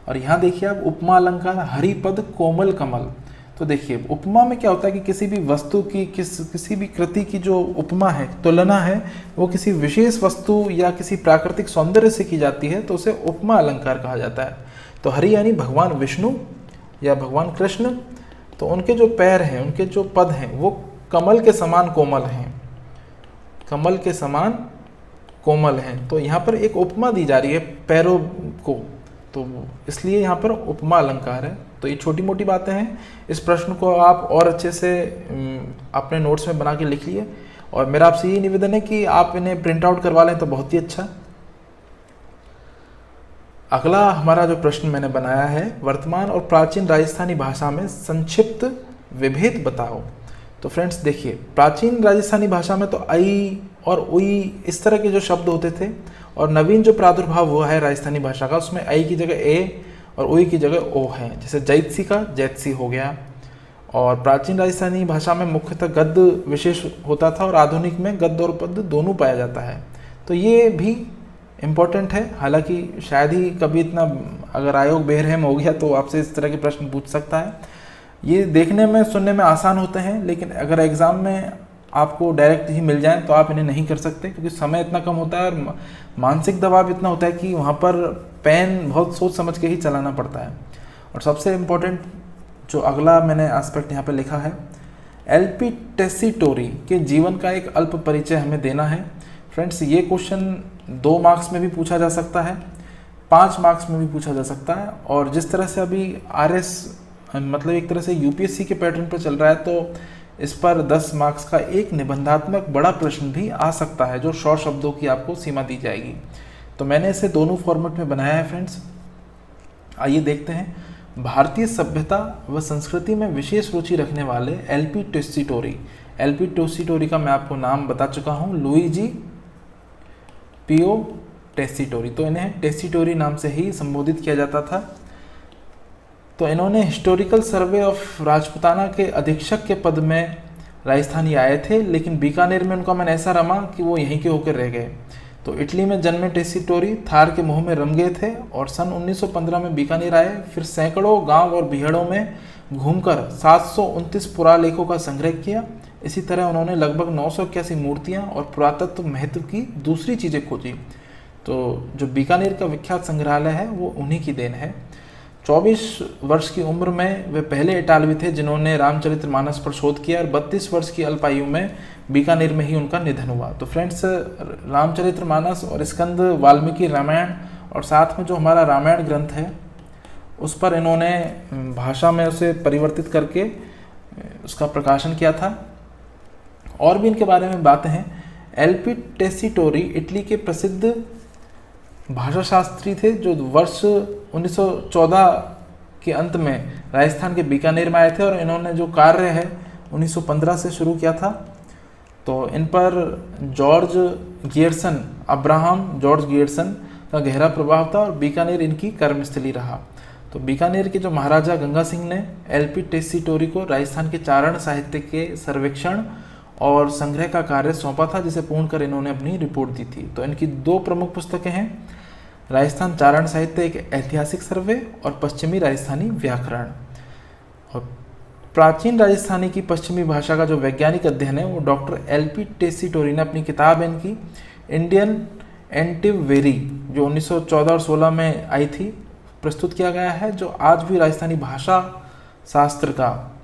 Speaker 1: और यहाँ देखिए आप उपमा अलंकार हरिपद कोमल कमल। तो देखिए उपमा में क्या होता है कि किसी भी वस्तु की किसी भी कृति की जो उपमा है, तुलना है, वो किसी विशेष वस्तु या किसी प्राकृतिक सौंदर्य से की जाती है तो उसे उपमा अलंकार कहा जाता है। तो हरि यानी भगवान विष्णु या भगवान कृष्ण, तो उनके जो पैर हैं, उनके जो पद हैं वो कमल के समान कोमल हैं, कमल के समान कोमल हैं। तो यहाँ पर एक उपमा दी जा रही है पैरों को, तो इसलिए यहाँ पर उपमा अलंकार है। तो ये छोटी मोटी बातें हैं, इस प्रश्न को आप और अच्छे से अपने नोट्स में बना के लिख लिए। और मेरा आपसे यही निवेदन है कि आप इन्हें प्रिंट आउट करवा लें तो बहुत ही अच्छा। अगला हमारा जो प्रश्न मैंने बनाया है, वर्तमान और प्राचीन राजस्थानी भाषा में संक्षिप्त विभेद बताओ। तो फ्रेंड्स देखिए, प्राचीन राजस्थानी भाषा में तो आई और उई इस तरह के जो शब्द होते थे, और नवीन जो प्रादुर्भाव हुआ है राजस्थानी भाषा का, उसमें आई की जगह ए और उई की जगह ओ है। जैसे जैतसी का जैतसी हो गया। और प्राचीन राजस्थानी भाषा में मुख्यतः गद्य विशेष होता था और आधुनिक में गद्य और पद्य दोनों पाया जाता है। तो ये भी इम्पोर्टेंट है। हालांकि शायद ही कभी इतना अगर आयोग बेरहम हो गया तो आपसे इस तरह के प्रश्न पूछ सकता है। ये देखने में सुनने में आसान होते हैं, लेकिन अगर एग्ज़ाम में आपको डायरेक्ट ही मिल जाए तो आप इन्हें नहीं कर सकते, क्योंकि समय इतना कम होता है और मानसिक दबाव इतना होता है कि वहाँ पर पेन बहुत सोच समझ के ही चलाना पड़ता है। और सबसे इम्पोर्टेंट जो अगला मैंने एस्पेक्ट यहाँ पे लिखा है, एलपी टेसीटोरी के जीवन का एक अल्प परिचय हमें देना है। फ्रेंड्स ये क्वेश्चन 2 मार्क्स में भी पूछा जा सकता है, 5 मार्क्स में भी पूछा जा सकता है। और जिस तरह से अभी RS मतलब एक तरह से UPSC के पैटर्न पर चल रहा है, तो इस पर 10 मार्क्स का एक निबंधात्मक बड़ा प्रश्न भी आ सकता है, जो 100 शब्दों की आपको सीमा दी जाएगी। तो मैंने इसे दोनों फॉर्मेट में बनाया है फ्रेंड्स। आइए देखते हैं। भारतीय सभ्यता व संस्कृति में विशेष रुचि रखने वाले एलपी टेसीटोरी का मैं आपको नाम बता चुका हूँ, लुइजी पियो टेसीटोरी। तो इन्हें टेसीटोरी नाम से ही संबोधित किया जाता था। तो इन्होंने हिस्टोरिकल सर्वे ऑफ राजपुताना के अधीक्षक के पद में राजस्थानी आए थे, लेकिन बीकानेर में उनका मन ऐसा रमा कि वो यहीं के होकर रह गए। तो इटली में जन्मे टेसीटोरी थार के मुंह में रम गए थे और सन 1915 में बीकानेर आए। फिर सैकड़ों गांव और बिहड़ों में घूमकर 729 पुरालेखों का संग्रह किया। इसी तरह उन्होंने लगभग 981 मूर्तियाँ और पुरातत्व महत्व की दूसरी चीज़ें खोजी। तो जो बीकानेर का विख्यात संग्रहालय है वो उन्हीं की देन है। 24 वर्ष की उम्र में वे पहले इटालवी थे जिन्होंने रामचरितमानस पर शोध किया, और 32 वर्ष की अल्पायु में बीकानेर में ही उनका निधन हुआ। तो फ्रेंड्स, रामचरितमानस और स्कंद वाल्मीकि रामायण और साथ में जो हमारा रामायण ग्रंथ है उस पर इन्होंने भाषा में उसे परिवर्तित करके उसका प्रकाशन किया था। और भी इनके बारे में बातें हैं। एलपी टेसीटोरी इटली के प्रसिद्ध भाषा शास्त्री थे जो वर्ष 1914 के अंत में राजस्थान के बीकानेर में आए थे, और इन्होंने जो कार्य है 1915 से शुरू किया था। तो इन पर अब्राहम जॉर्ज गियर्सन का गहरा प्रभाव था और बीकानेर इनकी कर्मस्थली रहा। तो बीकानेर के जो महाराजा गंगा सिंह ने एलपी टेसीटोरी को राजस्थान के चारण साहित्य के सर्वेक्षण और संग्रह का कार्य सौंपा था, जिसे पूर्ण कर इन्होंने अपनी रिपोर्ट दी थी। तो इनकी 2 प्रमुख पुस्तकें हैं, राजस्थान चारण साहित्य एक ऐतिहासिक सर्वे और पश्चिमी राजस्थानी व्याकरण। और प्राचीन राजस्थानी की पश्चिमी भाषा का जो वैज्ञानिक अध्ययन है वो डॉक्टर एलपी टेसीटोरी ने अपनी किताब इनकी इंडियन एंटिवेरी जो 1914 और 16 में आई थी प्रस्तुत किया गया है, जो आज भी राजस्थानी भाषा शास्त्र का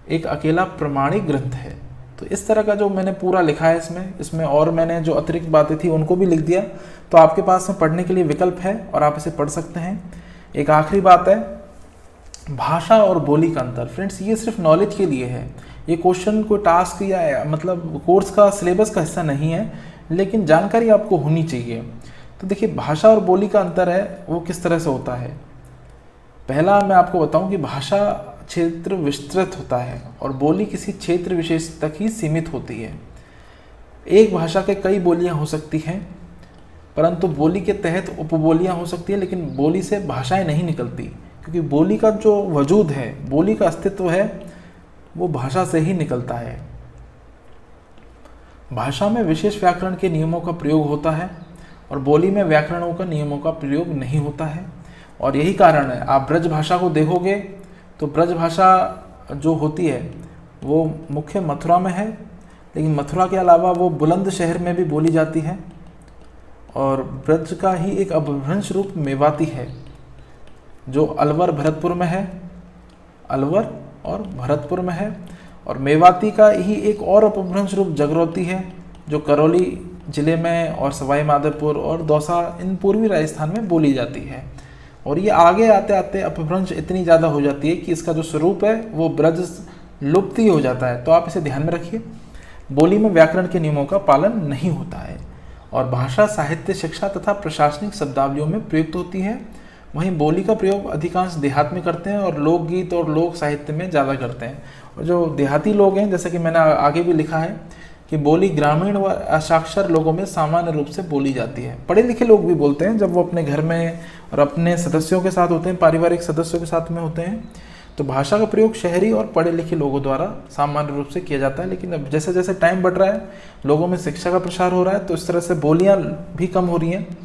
Speaker 1: एक अकेला प्रमाणिक ग्रंथ है। तो इस तरह का जो मैंने पूरा लिखा है इसमें और मैंने जो अतिरिक्त बातें थी उनको भी लिख दिया। तो आपके पास में पढ़ने के लिए विकल्प है और आप इसे पढ़ सकते हैं। एक आखिरी बात है, भाषा और बोली का अंतर। फ्रेंड्स, ये सिर्फ नॉलेज के लिए है, ये क्वेश्चन कोई टास्क या मतलब कोर्स का सिलेबस का हिस्सा नहीं है, लेकिन जानकारी आपको होनी चाहिए। तो देखिए भाषा और बोली का अंतर है वो किस तरह से होता है। पहला मैं आपको बताऊं कि भाषा क्षेत्र विस्तृत होता है और बोली किसी क्षेत्र विशेष तक ही सीमित होती है। एक भाषा के कई बोलियां हो सकती हैं, परंतु बोली के तहत उपबोलियां हो सकती हैं, लेकिन बोली से भाषाएं नहीं निकलती, क्योंकि बोली का जो वजूद है, बोली का अस्तित्व है, वो भाषा से ही निकलता है। भाषा में विशेष व्याकरण के नियमों का प्रयोग होता है और बोली में व्याकरणों का नियमों का प्रयोग नहीं होता है। और यही कारण है, आप ब्रज भाषा को देखोगे तो ब्रज भाषा जो होती है वो मुख्य मथुरा में है, लेकिन मथुरा के अलावा वो बुलंदशहर में भी बोली जाती है। और ब्रज का ही एक अपभ्रंश रूप मेवाती है, जो अलवर भरतपुर में है, अलवर और भरतपुर में है। और मेवाती का ही एक और अपभ्रंश रूप जगरौती है, जो करौली जिले में और सवाई माधोपुर और दौसा इन पूर्वी राजस्थान में बोली जाती है। और ये आगे आते आते अपभ्रंश इतनी ज़्यादा हो जाती है कि इसका जो स्वरूप है वो ब्रज लुप्त ही हो जाता है। तो आप इसे ध्यान में रखिए। बोली में व्याकरण के नियमों का पालन नहीं होता है और भाषा साहित्य शिक्षा तथा प्रशासनिक शब्दावलियों में प्रयुक्त होती है। वहीं बोली का प्रयोग अधिकांश देहात में करते हैं और लोकगीत और लोक साहित्य में ज़्यादा करते हैं। और जो देहाती लोग हैं, जैसे कि मैंने आगे भी लिखा है कि बोली ग्रामीण व असाक्षर लोगों में सामान्य रूप से बोली जाती है। पढ़े लिखे लोग भी बोलते हैं, जब वो अपने घर में और अपने सदस्यों के साथ होते हैं, पारिवारिक सदस्यों के साथ में होते हैं, तो भाषा का प्रयोग शहरी और पढ़े लिखे लोगों द्वारा सामान्य रूप से किया जाता है। लेकिन अब जैसे जैसे टाइम बढ़ रहा है, लोगों में शिक्षा का प्रसार हो रहा है, तो इस तरह से बोलियाँ भी कम हो रही हैं।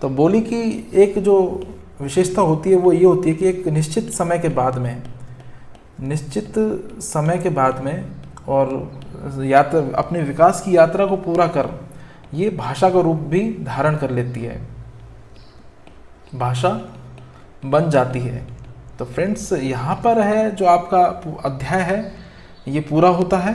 Speaker 1: तो बोली की एक जो विशेषता होती है वो ये होती है कि एक निश्चित समय के बाद में और अपने विकास की यात्रा को पूरा कर ये भाषा का रूप भी धारण कर लेती है, भाषा बन जाती है। तो फ्रेंड्स, यहाँ पर है जो आपका अध्याय है ये पूरा होता है।